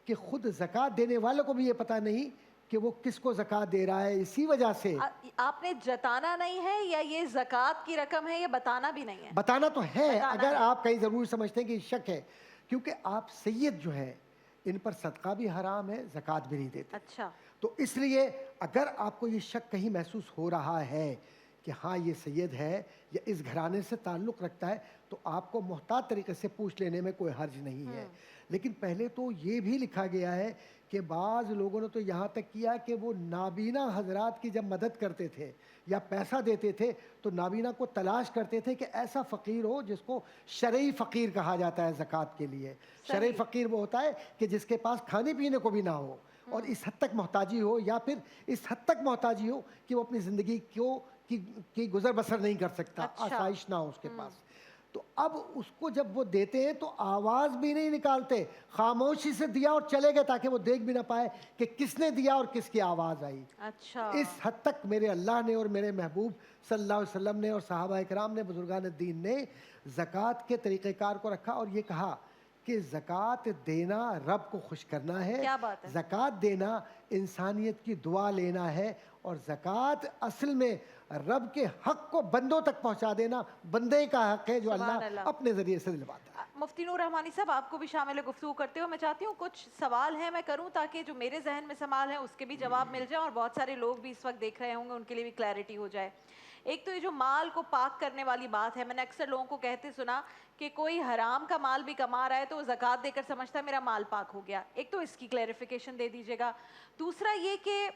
کہ خود زکوٰۃ دینے والوں کو بھی یہ پتہ نہیں کہ وہ کس کو زکوٰۃ دے رہا ہے. اسی وجہ سے آپ نے جتانا نہیں ہے یا یہ زکوٰۃ کی رقم ہے، یہ بتانا بھی نہیں ہے؟ بتانا تو ہے. بتانا اگر ہے. آپ کہیں ضرور سمجھتے ہیں کہ شک ہے، کیونکہ آپ سید جو ہے ان پر صدقہ بھی حرام ہے، زکوٰۃ بھی نہیں دیتے. اچھا، تو اس لیے اگر آپ کو یہ شک کہیں محسوس ہو رہا ہے کہ ہاں یہ سید ہے یا اس گھرانے سے تعلق رکھتا ہے، تو آپ کو محتاط طریقے سے پوچھ لینے میں کوئی حرج نہیں ہے. لیکن پہلے تو یہ بھی لکھا گیا ہے کہ بعض لوگوں نے تو یہاں تک کیا کہ وہ نابینا حضرات کی جب مدد کرتے تھے یا پیسہ دیتے تھے تو نابینا کو تلاش کرتے تھے کہ ایسا فقیر ہو جس کو شرعی فقیر کہا جاتا ہے زکوٰۃ کے لیے. شرعی فقیر وہ ہوتا ہے کہ جس کے پاس کھانے پینے کو بھی نہ ہو اور اس حد تک محتاجی ہو، یا پھر اس حد تک محتاجی ہو کہ وہ اپنی زندگی کی گزر بسر نہیں کر سکتا، آسائش نہ ہو اس کے پاس. تو اب اس کو جب وہ دیتے ہیں تو آواز بھی نہیں نکالتے، خاموشی سے دیا اور چلے گئے تاکہ وہ دیکھ بھی نہ پائے کہ کس نے دیا اور کس کی آواز آئی. اچھا، اس حد تک میرے اللہ نے اور میرے محبوب صلی اللہ علیہ وسلم نے اور صحابہ اکرام نے، بزرگان دین نے زکوٰۃ کے طریقہ کار کو رکھا اور یہ کہا کہ زکوٰۃ دینا رب کو خوش کرنا ہے. کیا بات ہے. زکوٰۃ دینا انسانیت کی دعا لینا ہے، اور زکوٰۃ اصل میں رب کے حق کو بندوں تک پہنچا دینا بندے کا حق ہے جو اللہ اپنے ذریعے سے دلواتا ہے. مفتی نور رحمانی صاحب، آپ کو بھی شامل گفتگو کرتے ہو میں چاہتی ہوں کچھ سوال ہیں میں کروں تاکہ جو میرے ذہن میں سوال ہیں اس کے بھی جواب مل جائیں، اور بہت سارے لوگ بھی اس وقت دیکھ رہے ہوں گے، ان کے لیے بھی کلیئرٹی ہو جائے. ایک تو یہ جو مال کو پاک کرنے والی بات ہے، میں نے اکثر لوگوں کو کہتے سنا کہ کوئی حرام کا مال بھی کما رہا ہے تو وہ زکوٰۃ دے کر سمجھتا ہے میرا مال پاک ہو گیا. ایک تو اس کی کلیئرفیکیشن دے دیجیے گا. دوسرا یہ کہ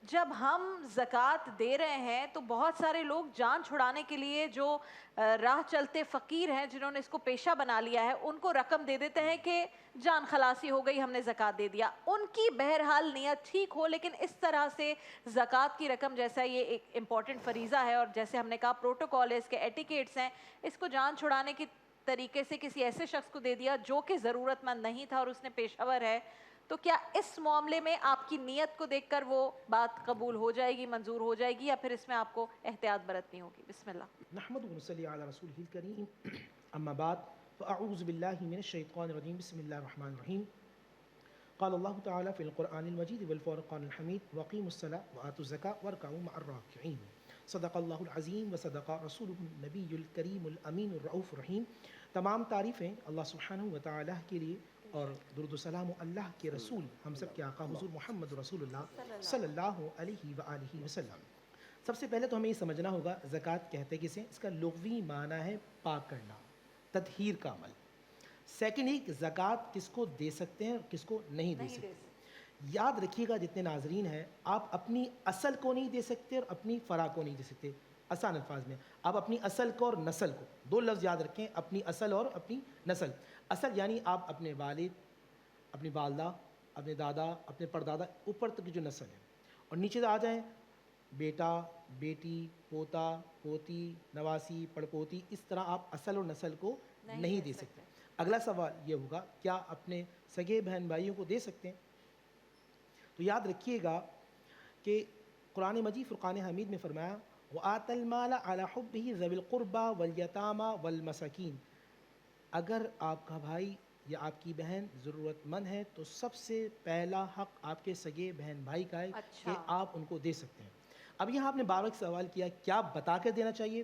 جب ہم زکوٰۃ دے رہے ہیں تو بہت سارے لوگ جان چھڑانے کے لیے جو راہ چلتے فقیر ہیں جنہوں نے اس کو پیشہ بنا لیا ہے، ان کو رقم دے دیتے ہیں کہ جان خلاصی ہو گئی، ہم نے زکوٰۃ دے دیا. ان کی بہرحال نیت ٹھیک ہو، لیکن اس طرح سے زکوٰۃ کی رقم جیسا یہ ایک امپورٹنٹ فریضہ ہے اور جیسے ہم نے کہا پروٹوکول ہے، اس کے ایٹیکیٹس ہیں، اس کو جان چھڑانے کی طریقے سے کسی ایسے شخص کو دے دیا جو کہ ضرورت مند نہیں تھا اور اس نے پیشہ ور ہے، تو کیا اس معاملے میں آپ کی نیت کو دیکھ کر وہ بات قبول ہو جائے گی، منظور ہو جائے گی، یا پھر اس میں آپ کو احتیاط برتنی ہوگی؟ بسم اللہ. نحمد ونصلی علی رسولہ الکریم، اما بعد فاعوذ باللہ من الشیطان الرجیم، بسم اللہ الرحمن الرحیم. قال اللہ تعالی فی القرآن المجید والفرقان الحمید وقیموا الصلاة وآتوا الزکاة وارکعوا مع الراکعین. صدق اللہ العظیم وصدق رسولہ النبی الکریم الامین الرؤوف الرحیم. تمام تعریفیں اللہ سبحانہ وتعالی کے لیے اور درود و سلام اللہ کے رسول ہم سب کے آقا حضور محمد رسول اللہ صلی اللہ علیہ وآلہ وسلم. سب سے پہلے تو ہمیں یہ سمجھنا ہوگا زکوٰۃ کہتے کسے؟ اس کا لغوی معنی ہے پاک کرنا، تطہیر کا عمل. سیکنڈ ہی زکوٰۃ کس کو دے سکتے ہیں اور کس کو نہیں دے سکتے. یاد رکھیے گا جتنے ناظرین ہیں، آپ اپنی اصل کو نہیں دے سکتے اور اپنی فرع کو نہیں دے سکتے. آسان الفاظ میں آپ اپنی اصل کو اور نسل کو، دو لفظ یاد رکھیں، اپنی اصل اور اپنی نسل. اصل یعنی آپ اپنے والد، اپنی والدہ، اپنے دادا، اپنے پردادا، اوپر تک کی جو نسل ہے، اور نیچے آ جائیں بیٹا، بیٹی، پوتا، پوتی، نواسی، پڑپوتی، اس طرح آپ اصل اور نسل کو نہیں دے سکتے. اگلا سوال یہ ہوگا کیا اپنے سگے بہن بھائیوں کو دے سکتے ہیں؟ تو یاد رکھیے گا کہ قرآن مجید فرقان حمید میں فرمایا وَآتَ الْمَالَ عَلَى حُبِّهِ ذَوِي الْقُرْبَى وَالْيَتَامَى وَالْمَسَاكِينِ. اگر آپ کا بھائی یا آپ کی بہن ضرورت مند ہے تو سب سے پہلا حق آپ کے سگے بہن بھائی کا ہے کہ آپ ان کو دے سکتے ہیں. اب یہاں آپ نے بار بار سوال کیا کیا بتا کر دینا چاہیے.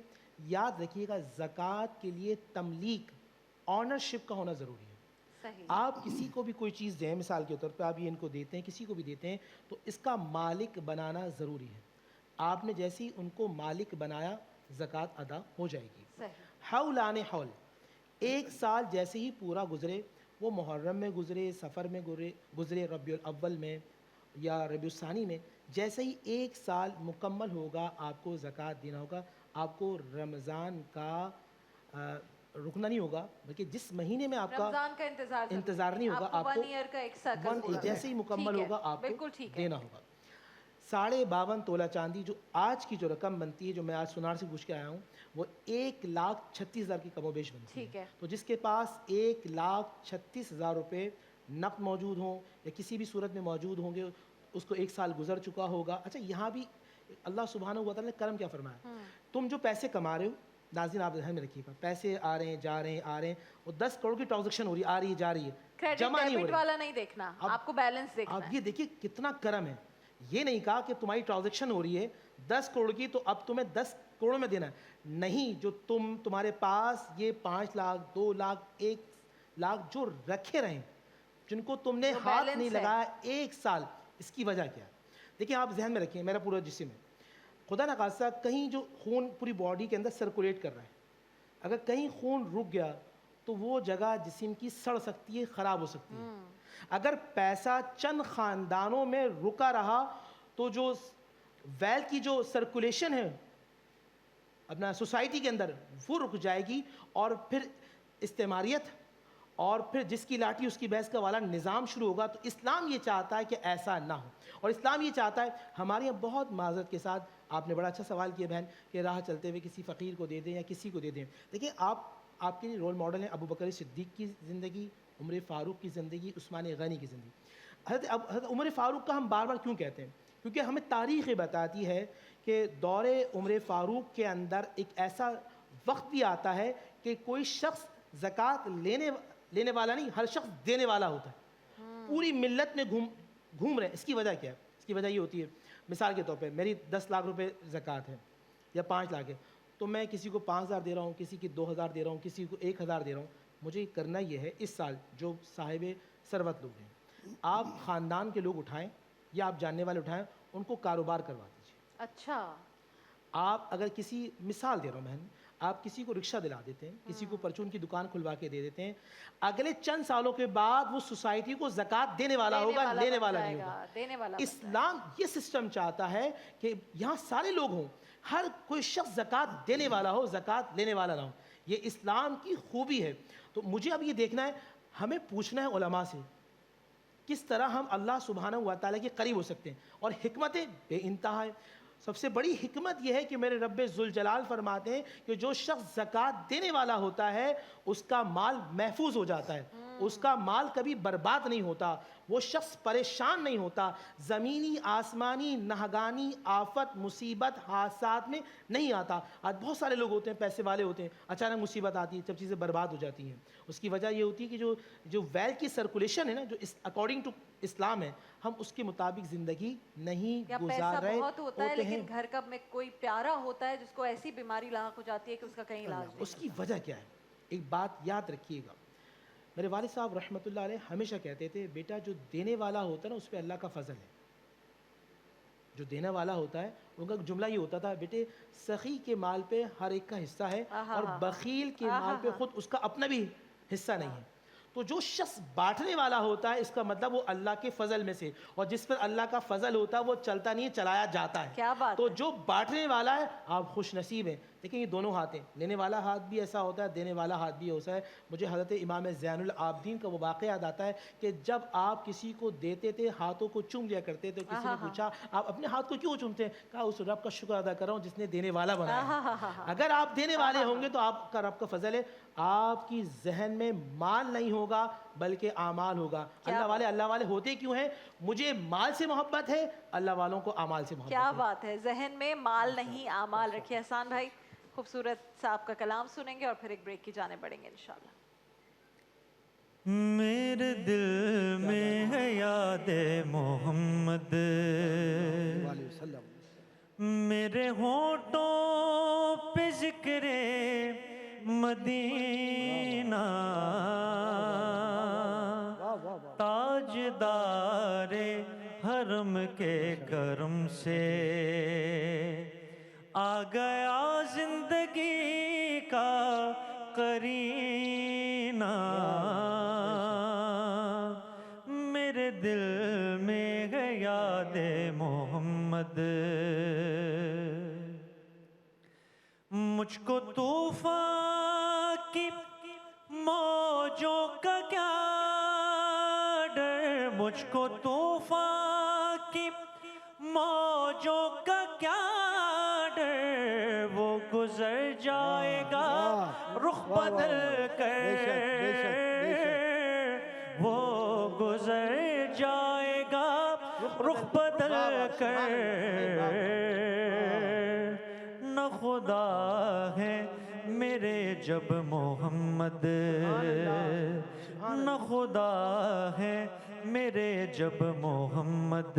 یاد رکھیے گا زکوٰۃ کے لیے تملیک، آنرشپ کا ہونا ضروری ہے. آپ کسی کو بھی کوئی چیز دیں، مثال کے طور پہ آپ یہ ان کو دیتے ہیں، کسی کو بھی دیتے ہیں، تو اس کا مالک بنانا ضروری ہے. آپ نے جیسے ہی ان کو مالک بنایا زکوٰۃ ادا ہو جائے گی. حولان حول، ایک سال جیسے ہی پورا گزرے، وہ محرم میں گزرے، سفر میں گزرے، ربیع الاول میں یا ربیع الثانی میں، جیسے ہی ایک سال مکمل ہوگا آپ کو زکوٰۃ دینا ہوگا. آپ کو رمضان کا رکنا نہیں ہوگا، بلکہ جس مہینے میں آپ کا انتظار نہیں ہوگا، آپ کو جیسے ہی مکمل ہوگا آپ کو دینا ہوگا. 52.5 تولہ چاندی جو آج کی جو رقم بنتی ہے، جو میں آج سونار سے پوچھ کے آیا ہوں، وہ 1,36,000 کی کم و بیش بنتی ہے. تو جس کے پاس 1,36,000 روپے نقد موجود ہوں یا کسی بھی صورت میں موجود ہوں گے، اس کو ایک سال گزر چکا ہوگا. اچھا، یہاں بھی اللہ سبحانہ و تعالیٰ نے کرم کیا فرمایا، تم جو پیسے کما رہے ہو ناظرین آپ ذہن میں رکھیے گا، پیسے آ رہے ہیں جا رہے ہیں آ رہے ہیں، وہ 10 کروڑ کی ٹرانزیکشن ہو رہی ہے، آ رہی ہے جا رہی ہے، کریڈٹ جمع نہیں ہو ڈیبٹ رہی. والا نہیں دیکھنا، آپ کو بیلنس دیکھنا آپ ہے. یہ دیکھیے کتنا کرم ہے. یہ نہیں کہا کہ تمہاری ٹرانزیکشن ہو رہی ہے 10 کروڑ کی تو اب تمہیں 10 کروڑ میں دینا ہے. نہیں، جو تمہارے پاس یہ 5 لاکھ 2 لاکھ 1 لاکھ جو رکھے رہیں، جن کو تم نے جو ہاتھ بیلنس نہیں ہے. لگایا 1 سال، اس کی وجہ کیا ہے؟ دیکھیں آپ ذہن میں رکھیں، میرا پورا جسم ہے، خدا نخواستہ کہیں جو خون پوری باڈی کے اندر سرکولیٹ کر رہا ہے، اگر کہیں خون رک گیا تو وہ جگہ جسم کی سڑ سکتی ہے، خراب ہو سکتی ہے. اگر پیسہ چند خاندانوں میں رکا رہا تو جو ویل کی جو سرکولیشن ہے اپنا سوسائٹی کے اندر وہ رک جائے گی، اور پھر استعماریت اور پھر جس کی لاٹھی اس کی بھینس کا والا نظام شروع ہوگا. تو اسلام یہ چاہتا ہے کہ ایسا نہ ہو، اور اسلام یہ چاہتا ہے، ہمارے یہاں بہت معذرت کے ساتھ آپ نے بڑا اچھا سوال کیا بہن کہ راہ چلتے ہوئے کسی فقیر کو دے دیں یا کسی کو دے دیں. دیکھیں آپ کے لیے رول ماڈل ہیں ابو بکر صدیق کی زندگی، عمر فاروق کی زندگی، عثمان غنی کی زندگی. حضرت عمر فاروق کا ہم بار بار کیوں کہتے ہیں؟ کیونکہ ہمیں تاریخ بتاتی ہے کہ دور عمر فاروق کے اندر ایک ایسا وقت بھی آتا ہے کہ کوئی شخص زکوٰۃ لینے والا نہیں، ہر شخص دینے والا ہوتا ہے. پوری ملت میں گھوم رہے ہیں. اس کی وجہ کیا ہے؟ اس کی وجہ یہ ہوتی ہے، مثال کے طور پہ میری 10 لاکھ روپے زکوٰۃ ہے یا 5 لاکھ ہے، تو میں کسی کو 5,000 دے رہا ہوں، کسی کی 2,000 دے رہا ہوں، کسی کو 1,000 دے رہا ہوں. مجھے کرنا یہ ہے اس سال جو صاحب ثروت لوگ ہیں، آپ خاندان کے لوگ اٹھائیں یا آپ جاننے والے اٹھائیں، ان کو کاروبار کروا دیجیے. اچھا، آپ اگر کسی، مثال دے رہا ہوں بہن، آپ کسی کو رکشہ دلا دیتے ہیں، کسی کو پرچون کی دکان کھلوا کے دے دیتے ہیں، اگلے چند سالوں کے بعد وہ سوسائٹی کو زکوٰۃ دینے والا ہوگا، لینے والا نہیں ہوگا. دینے والا. اسلام یہ سسٹم چاہتا ہے کہ یہاں سارے لوگ ہوں، ہر کوئی شخص زکوٰۃ دینے والا ہو، زکوٰۃ لینے والا نہ ہو. یہ اسلام کی خوبی ہے. تو مجھے اب یہ دیکھنا ہے، ہمیں پوچھنا ہے علماء سے کس طرح ہم اللہ سبحانہ و تعالیٰ کے قریب ہو سکتے ہیں. اور حکمتیں بے انتہا ہے. سب سے بڑی حکمت یہ ہے کہ میرے رب ذوالجلال فرماتے ہیں کہ جو شخص زکوٰۃ دینے والا ہوتا ہے اس کا مال محفوظ ہو جاتا ہے، اس کا مال کبھی برباد نہیں ہوتا، وہ شخص پریشان نہیں ہوتا، زمینی آسمانی نہگانی آفت مصیبت حادثات میں نہیں آتا. آج بہت سارے لوگ ہوتے ہیں، پیسے والے ہوتے ہیں، اچانک مصیبت آتی ہے، جب چیزیں برباد ہو جاتی ہیں. اس کی وجہ یہ ہوتی ہے کہ جو ویل کی سرکولیشن ہے نا، جو اکارڈنگ ٹو اسلام ہے، ہم اس کے مطابق زندگی نہیں گزار رہے بہت ہوتا ہے ہوتے ہیں. لیکن گھر کا میں کوئی پیارا ہوتا ہے جس کو ایسی بیماری لاحق ہو جاتی ہے کہ اس کا کہیں علاج نہیں. اس کی وجہ کیا ہے؟ ایک بات یاد رکھیے گا، میرے والد صاحب رحمۃ اللہ علیہ ہمیشہ کہتے تھے، بیٹا جو دینے والا ہوتا ہے نا اس پہ اللہ کا فضل ہے. جو دینے والا ہوتا ہے ان کا جملہ یہ ہوتا تھا، بیٹے سخی کے مال پہ ہر ایک کا حصہ ہے اور بخیل کے مال پہ خود اس کا اپنا بھی حصہ نہیں ہے. تو جو شخص بانٹنے والا ہوتا ہے اس کا مطلب وہ اللہ کے فضل میں سے، اور جس پر اللہ کا فضل ہوتا ہے وہ چلتا نہیں، چلایا جاتا ہے. کیا بات تو جو بانٹنے والا ہے آپ خوش نصیب ہیں. دیکھیں یہ دونوں ہاتھ ہیں، لینے والا ہاتھ بھی ایسا ہوتا ہے، دینے والا ہاتھ بھی ہوتا ہے. مجھے حضرت امام زین العابدین کا وہ واقعہ یاد آتا ہے کہ جب آپ کسی کو دیتے تھے ہاتھوں کو چوم لیا کرتے تھے. کسی نے پوچھا آپ اپنے ہاتھ کو کیوں چومتے ہیں؟ کہا اس رب کا شکر ادا کر رہا ہوں جس نے دینے والا بنایا. اگر آپ دینے والے ہوں گے تو آپ کا رب کا فضل ہے. آپ کی ذہن میں مال نہیں ہوگا بلکہ اعمال ہوگا. اللہ والے ہوتے کیوں ہیں؟ مجھے مال سے محبت ہے، اللہ والوں کو اعمال سے محبت ہے. کیا بات ہے، ذہن میں مال نہیں اعمال رکھیے. احسان بھائی خوبصورت صاحب کا کلام سنیں گے اور پھر ایک بریک کی جانے پڑیں گے انشاءاللہ. میرے دل میں ہے یاد محمد، میرے ہونٹوں پہ ذکر مدینہ، تاجدار حرم کے کرم سے آ گیا زندگی کا قرینہ. میرے دل میں ہے یاد محمد، مجھ کو طوفان کی موجوں کا کیا ڈر، مجھ کو طوفان کی موجوں کا کیا ڈر، وہ گزر جائے گا رخ بدل کر، وہ گزر جائے گا رخ بدل کر. نہ خدا ہے میرے جب محمد نہ خدا ہے میرے جب محمد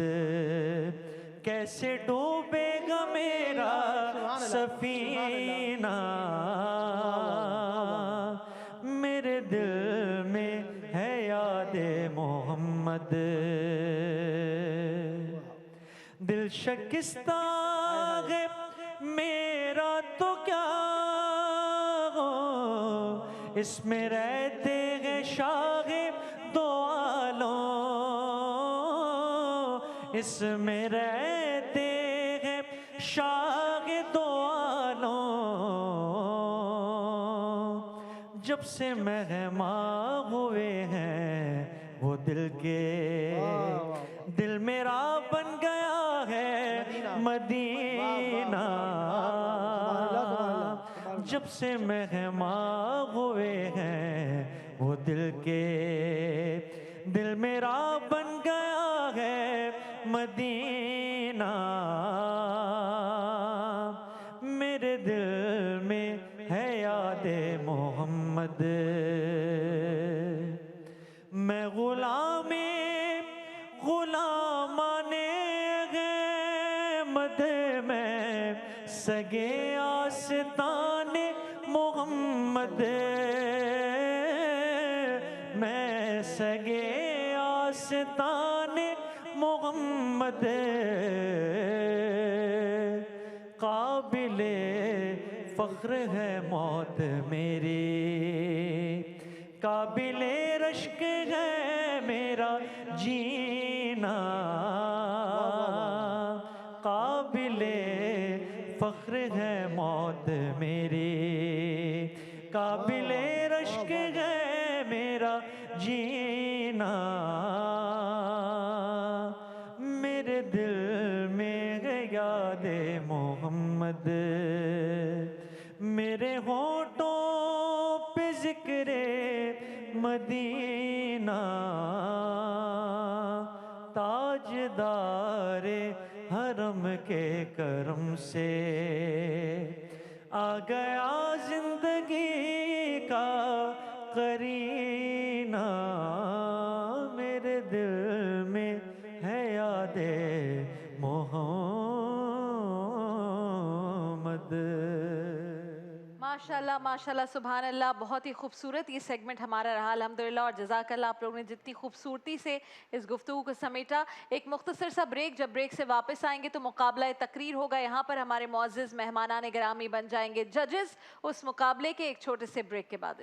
کیسے ڈوبے گا میرا سفینہ میرے دل میں ہے یاد محمد دل شکستہ ہے میرا تو کیا ہو اس میں رہتے ہیں شاہ دو عالم اس میں رہتے ہیں شاہ دو عالم جب سے مہمان ہوئے ہیں وہ دل کے دل میرا بن گیا ہے مدینہ جب سے مہمان ہوئے ہیں وہ دل کے دل میرا بن گیا ہے مدینہ میرے دل میں ہے یاد محمد میں غلام غلامان غمد میں سگے آستان محمد میں سگے آستان محمد قابل فخر ہے موت میری قابل رشک ہے میرا جینا قابل فخر ہے موت میری قابل رشک ہے میرا جینا میرے دل میں ہے یاد محمد میرے ہونٹوں پہ ذکر مدینہ تاجدار حرم کے کرم سے آ گیا زندگی کا قرینہ میرے دل میں ہے یاد محمد ماشاءاللہ ماشاءاللہ سبحان اللہ بہت ہی خوبصورت یہ سیگمنٹ ہمارا رہا الحمدللہ اور جزاک اللہ آپ لوگوں نے جتنی خوبصورتی سے اس گفتگو کو سمیٹا ایک مختصر سا بریک جب بریک سے واپس آئیں گے تو مقابلہ تقریر ہوگا یہاں پر ہمارے معزز مہمانان گرامی بن جائیں گے ججز اس مقابلے کے ایک چھوٹے سے بریک کے بعد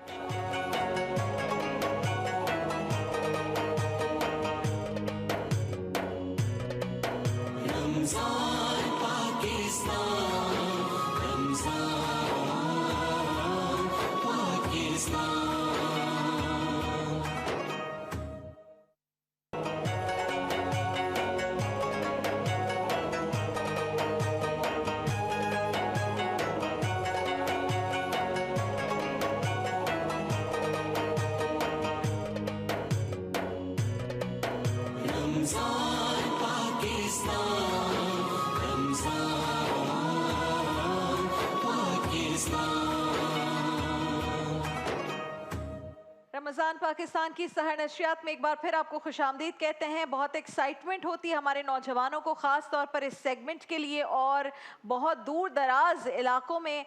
رمضان پاکستان کی سحر نشریات میں ایک بار پھر آپ کو خوش آمدید کہتے ہیں بہت ایکسائٹمنٹ ہوتی ہے ہمارے نوجوانوں کو خاص طور پر اس سیگمنٹ کے لیے اور بہت دور دراز علاقوں میں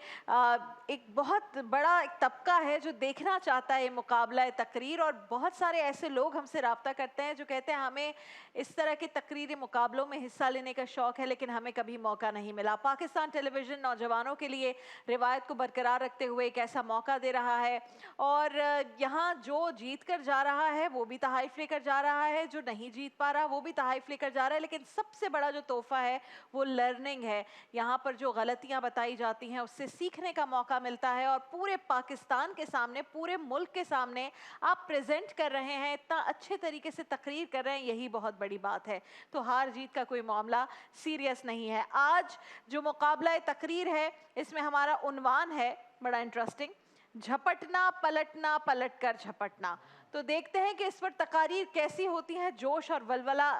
ایک بہت بڑا ایک طبقہ ہے جو دیکھنا چاہتا ہے یہ مقابلہ تقریر اور بہت سارے ایسے لوگ ہم سے رابطہ کرتے ہیں جو کہتے ہیں ہمیں اس طرح کے تقریری مقابلوں میں حصہ لینے کا شوق ہے لیکن ہمیں کبھی موقع نہیں ملا پاکستان ٹیلی ویژن نوجوانوں کے لیے روایت کو برقرار رکھتے ہوئے ایک ایسا موقع دے رہا ہے اور یہاں جو جیت کر جا رہا ہے وہ بھی تحائف لے کر جا رہا ہے جو نہیں جیت پا رہا وہ بھی تحائف لے کر جا رہا ہے لیکن سب سے بڑا جو تحفہ ہے وہ لرننگ ہے یہاں پر جو غلطیاں بتائی جاتی ہیں اس سے سیکھنے کا موقع ملتا ہے اور پورے پاکستان کے سامنے پورے ملک کے سامنے آپ پریزنٹ کر رہے ہیں اتنا اچھے طریقے سے تقریر کر رہے ہیں یہی بہت بڑی بات ہے تو ہار جیت کا کوئی معاملہ سیریس نہیں ہے آج جو مقابلہ تقریر ہے اس میں ہمارا عنوان ہے بڑا انٹرسٹنگ جھپٹنا پلٹنا پلٹ کر جھپٹنا تو دیکھتے ہیں کہ اس پر تقاریر کیسی ہوتی ہیں جوش اور ولولہ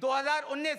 2019,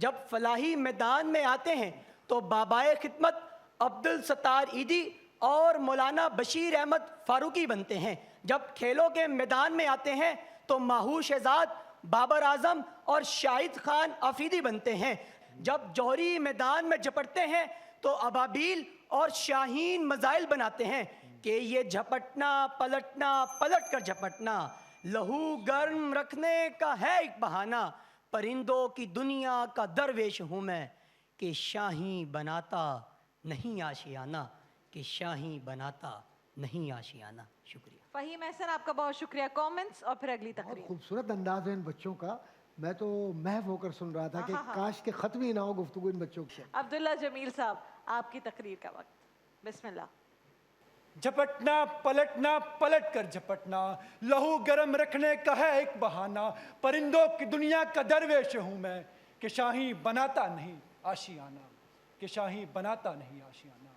جب فلاحی میدان میں آتے ہیں تو بابائے خدمت عبدالستار عیدی اور مولانا بشیر احمد فاروقی بنتے ہیں. جب کھیلوں کے میدان میں آتے ہیں تو ماہو شہزاد، بابر اعظم اور شاہد خان آفریدی بنتے ہیں. جب جوہری میدان میں جھپٹتے ہیں تو ابابیل اور شاہین مزائل بناتے ہیں کہ یہ جھپٹنا پلٹنا، پلٹ کر جھپٹنا، لہو گرم رکھنے کا ہے ایک بہانہ. پرندوں کی دنیا کا درویش ہوں میں کہ شاہین بناتا نہیں آشیانہ، کہ شاہین بناتا نہیں آشیانہ. شکریہ. فہیم احسن آپ کا بہت شکریہ. کامنٹس اور پھر اگلی بہت تقریر. خوبصورت انداز ہے ان بچوں کا. میں تو محو ہو کر سن رہا تھا کہ کاش کے ختم ہی نہ ہو گفتگو ان بچوں سے. عبداللہ جمیل صاحب آپ کی تقریر کا وقت. بسم اللہ. جھپٹنا پلٹنا، پلٹ کر جھپٹنا، لہو گرم رکھنے کا ہے ایک بہانہ. پرندوں کی دنیا کا درویش ہوں میں کہ شاہین بناتا نہیں آشیانہ، کہ شاہین بناتا نہیں آشیانہ.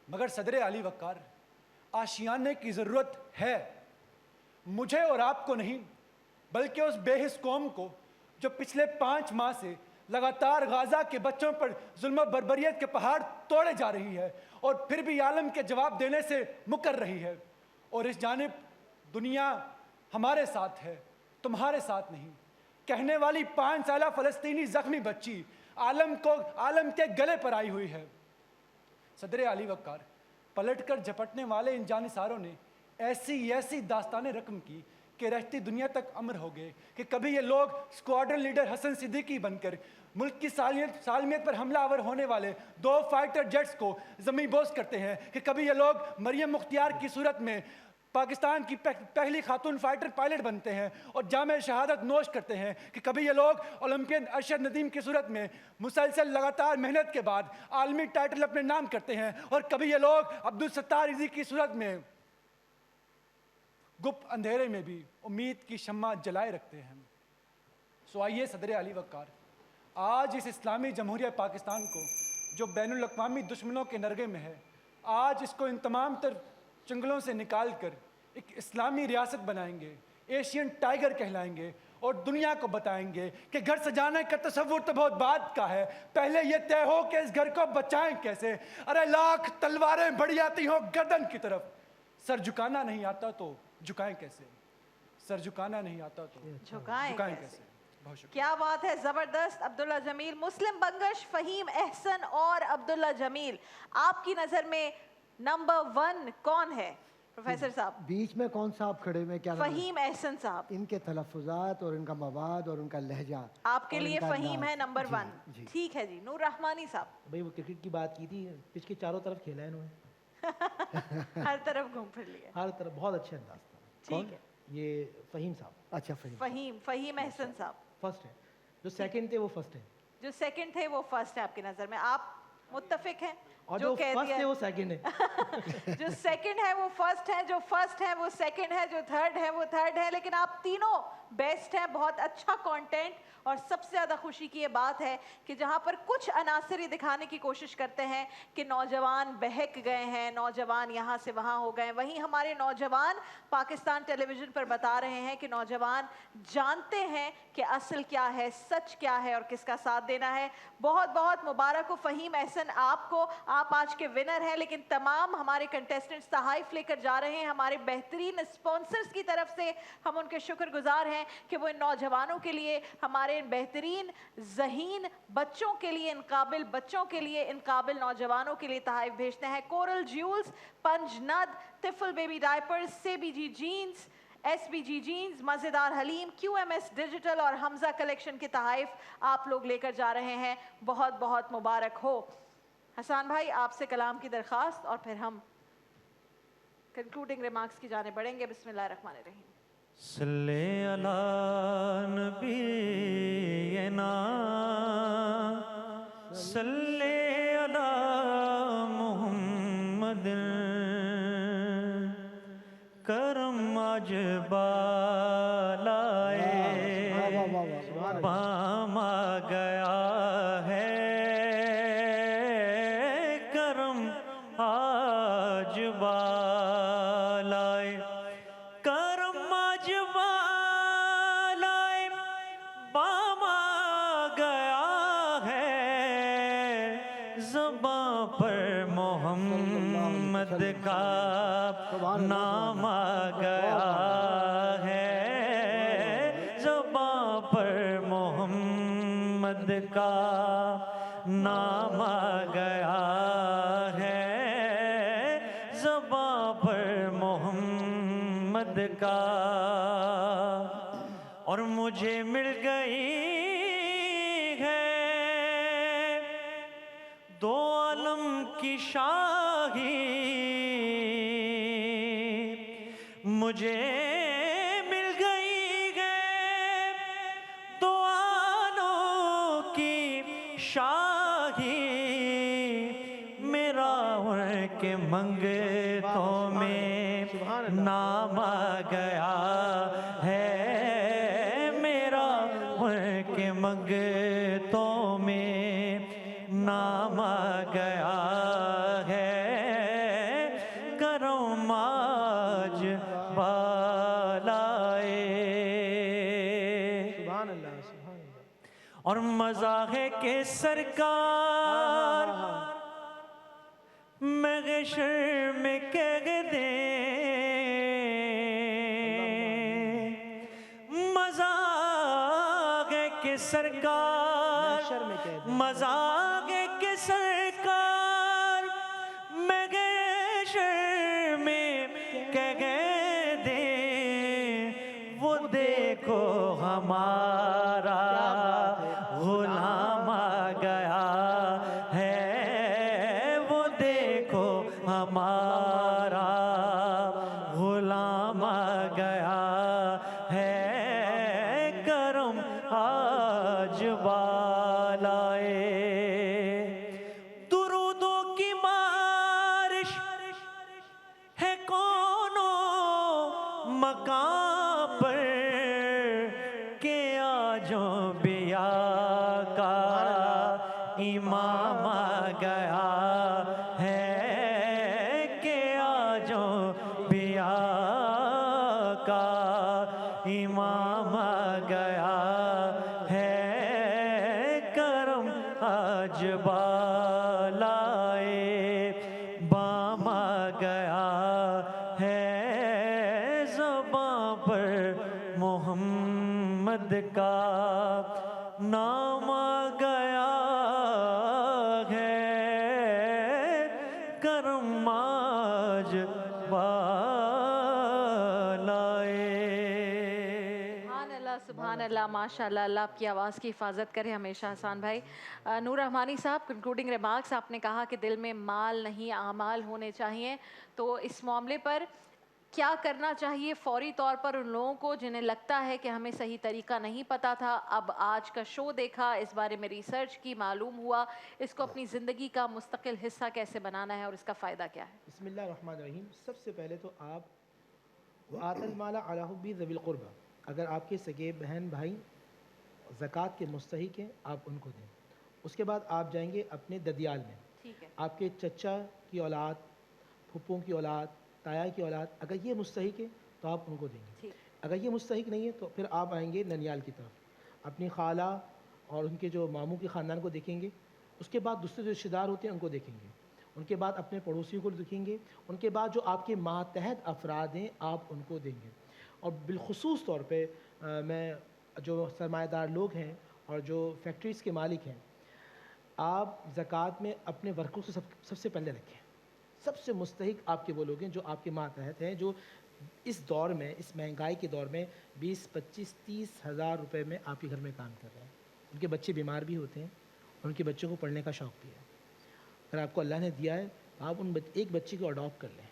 مگر صدر علی وقار، آشیانے کی ضرورت ہے مجھے اور آپ کو نہیں، بلکہ اس بے حس قوم کو جو پچھلے 5 ماہ سے لگاتار غازہ کے بچوں پر ظلم و بربریت کے پہاڑ توڑے جا رہی ہے اور پھر بھی عالم کے جواب دینے سے مکر رہی ہے. اور اس جانب دنیا ہمارے ساتھ ہے، تمہارے ساتھ نہیں. کہنے والی 5 سالہ فلسطینی زخمی بچی عالم کے گلے پر آئی ہوئی ہے. صدر علی وقار، پلٹ کر جھپٹنے والے ان جانثاروں نے ایسی داستانیں رقم کی کہ رہتی دنیا تک امر ہو گئے کہ کبھی یہ لوگ اسکواڈرن لیڈر حسن صدیقی بن کر ملک کی سالمیت پر حملہ آور ہونے والے 2 فائٹر جیٹس کو زمین بوس کرتے ہیں، کہ کبھی یہ لوگ مریم مختار کی صورت میں پاکستان کی پہلی خاتون فائٹر پائلٹ بنتے ہیں اور جامع شہادت نوش کرتے ہیں، کہ کبھی یہ لوگ اولمپئن ارشد ندیم کی صورت میں مسلسل لگاتار محنت کے بعد عالمی ٹائٹل اپنے نام کرتے ہیں، اور کبھی یہ لوگ عبدالستار عیدی کی صورت میں گپ اندھیرے میں بھی امید کی شمع جلائے رکھتے ہیں. سو آئیے صدر علی وقار، آج اس اسلامی جمہوریہ پاکستان کو جو بین الاقوامی دشمنوں کے نرغے میں ہے، آج اس کو ان تمام تر چنگلوں سے نکال کر ایک اسلامی ریاست بنائیں گے، ایشین ٹائیگر کہلائیں گے اور دنیا کو بتائیں گے کہ گھر سجانے کا تصور تو بہت بات کا ہے، پہلے یہ طے ہو کہ اس گھر کو بچائیں کیسے. ارے لاکھ تلواریں بڑھی آتی ہوں گردن کی طرف، سر جھکانا نہیں آتا تو جھکائیں کیسے، سر جھکانا نہیں آتا تو جھکائیں کیسے. بہت شکریہ. کیا بات ہے، زبردست. عبداللہ جمیل. مسلم بنگش، فہیم احسن اور عبداللہ جمیل، آپ کی نظر میں نمبر 1 کون ہے؟ پروفیسر صاحب بیچ میں کون صاحب کھڑے ہوئے؟ کیا نام ہے؟ فہیم احسن صاحب. ان کے تلفظات اور ان کا مواد اور ان کا لہجہ آپ کے اور لیے ان کا فہیم انداز. ہے نمبر جی، 1. جی. ٹھیک ہے جی. نور رحمانی صاحب. بھائی وہ کرکٹ کی بات کی تھی، پچ کے چاروں طرف کھیلا ہے انہوں نے، ہر طرف گھوم پھر لیے. ہر طرف بہت اچھا انداز تھا. ٹھیک ہے. یہ فہیم صاحب اچھا فہیم احسن صاحب. فرسٹ ہے، جو سیکنڈ تھے وہ فرسٹ ہے، جو سیکنڈ تھے وہ فرسٹ ہے آپ کی نظر میں. آپ متفق ہیں؟ اور جو کہہ فرسٹ دیا ہے وہ سیکنڈ ہے. جو سیکنڈ ہے وہ فرسٹ ہے، جو فرسٹ ہے وہ سیکنڈ ہے، جو تھرڈ ہے وہ تھرڈ ہے. لیکن آپ تینوں بیسٹ ہیں. بہت اچھا کانٹینٹ. اور سب سے زیادہ خوشی کی یہ بات ہے کہ جہاں پر کچھ عناصر یہ دکھانے کی کوشش کرتے ہیں کہ نوجوان بہک گئے ہیں، نوجوان یہاں سے وہاں ہو گئے، وہیں ہمارے نوجوان پاکستان ٹیلی ویژن پر بتا رہے ہیں کہ نوجوان جانتے ہیں کہ اصل کیا ہے، سچ کیا ہے اور کس کا ساتھ دینا ہے. بہت بہت مبارک ہو فہیم احسن آپ کو. آپ آج کے ونر ہیں. لیکن تمام ہمارے کنٹیسٹنٹس تحائف لے کر جا رہے ہیں. ہمارے بہترین اسپانسرز کی طرف سے ہم ان کے شکر گزار ہیں کہ وہ ان نوجوانوں کے لیے، ہمارے بہترین ذہین بچوں کے لیے، ان قابل بچوں کے لیے، ان قابل نوجوانوں کے لیے تحائف بھیجتے ہیں. Corel jewels, Panj Nad, Tafl baby diapers, C B G jeans, S B G jeans, Mazedar Haleem, Q M S digital اور حمزہ کلیکشن کے تحائف آپ لوگ لے کر جا رہے ہیں. بہت بہت مبارک ہو. حسان بھائی آپ سے کلام کی درخواست اور پھر ہم کنکلوڈنگ ریمارکس کی جانب بڑھیں گے. بسم اللہ الرحمن الرحیم. صلی علی نبینا، صلی علی محمد، کرم آج بالائے بام آ گیا ہے، کرم آج بالائے، کرم آج بالائے بام آ گیا محمد کا نام آ گیا ہے زباں پر محمد کا نام آ گیا ہے زباں پر محمد کا اور مجھے مل گئی ہے دو عالم کی شاہی مجھے مل گئی ہے دو عالم کی شاہی میرا ان کے منگتوں میں نام آ گیا ہے میرا ان کے منگتوں میں نام آ گیا ہے کرم آج بالائے سبحان اللہ سبحان اللہ. اور مزہ ہے کہ سرکار محشر میں کہہ دیں مزہ ہے کہ سرکار محشر میں کہہ دیں. مزہ ہے کہ سرکار محشر میں کہہ دیں وہ دیکھو ہمارا غلام آ گیا ہے وہ دیکھو ہمارا غلام آ گیا ہے کرم آج بالائے درودوں کی بارش ہے کونوں مقام پر کہ آجوں بیا کا امام آ گیا ہے کہ آجوں بیا کا امام آ گیا ہے کرم آج بالائے بام آ گیا ہے زباں پر محمد کا نام آ گیا ہے کرم آج بالائے سبحان اللہ ماشاء اللہ. اللہ آپ کی آواز کی حفاظت کرے ہمیشہ. حسان بھائی, نور رحمانی صاحب, کنکلوڈنگ ریمارکس, آپ نے کہا کہ دل میں مال نہیں اعمال ہونے چاہیے, تو اس معاملے پر کیا کرنا چاہیے فوری طور پر ان لوگوں کو جنہیں لگتا ہے کہ ہمیں صحیح طریقہ نہیں پتا تھا, اب آج کا شو دیکھا, اس بارے میں ریسرچ کی, معلوم ہوا, اس کو اپنی زندگی کا مستقل حصہ کیسے بنانا ہے اور اس کا فائدہ کیا ہے؟ بسم اللہ الرحمن الرحیم. سب سے پہلے تو آپ وآت المال علی حب ذوی القربہ, اگر آپ کے سگے بہن بھائی زکوٰۃ کے مستحق ہیں آپ ان کو دیں. اس کے بعد آپ جائیں گے اپنے ددیال میں, ٹھیک ہے, آپ کے چچا کی اولاد, پھپھوں کی اولاد, تایا کی اولاد, اگر یہ مستحق ہے تو آپ ان کو دیں گے. ٹھیک, اگر یہ مستحق نہیں ہے تو پھر آپ آئیں گے ننیال کی طرف, اپنی خالہ اور ان کے جو ماموں کے خاندان کو دیکھیں گے. اس کے بعد دوسرے جو رشتہ دار ہوتے ہیں ان کو دیکھیں گے. ان کے بعد اپنے پڑوسیوں کو دیکھیں گے. ان کے بعد جو آپ کے ماتحت افراد ہیں آپ ان کو دیں گے. اور بالخصوص طور پہ میں جو سرمایہ دار لوگ ہیں اور جو فیکٹریز کے مالک ہیں, آپ زکوٰۃ میں اپنے ورکروں کو سب سے پہلے رکھیں. سب سے مستحق آپ کے وہ لوگ ہیں جو آپ کے ماتحت ہیں, جو اس دور میں, اس مہنگائی کے دور میں 20, 25, 30 ہزار روپے میں آپ کے گھر میں کام کر رہے ہیں. ان کے بچے بیمار بھی ہوتے ہیں, ان کے بچوں کو پڑھنے کا شوق بھی ہے. اگر آپ کو اللہ نے دیا ہے تو آپ ایک بچے کو اڈاپٹ کر لیں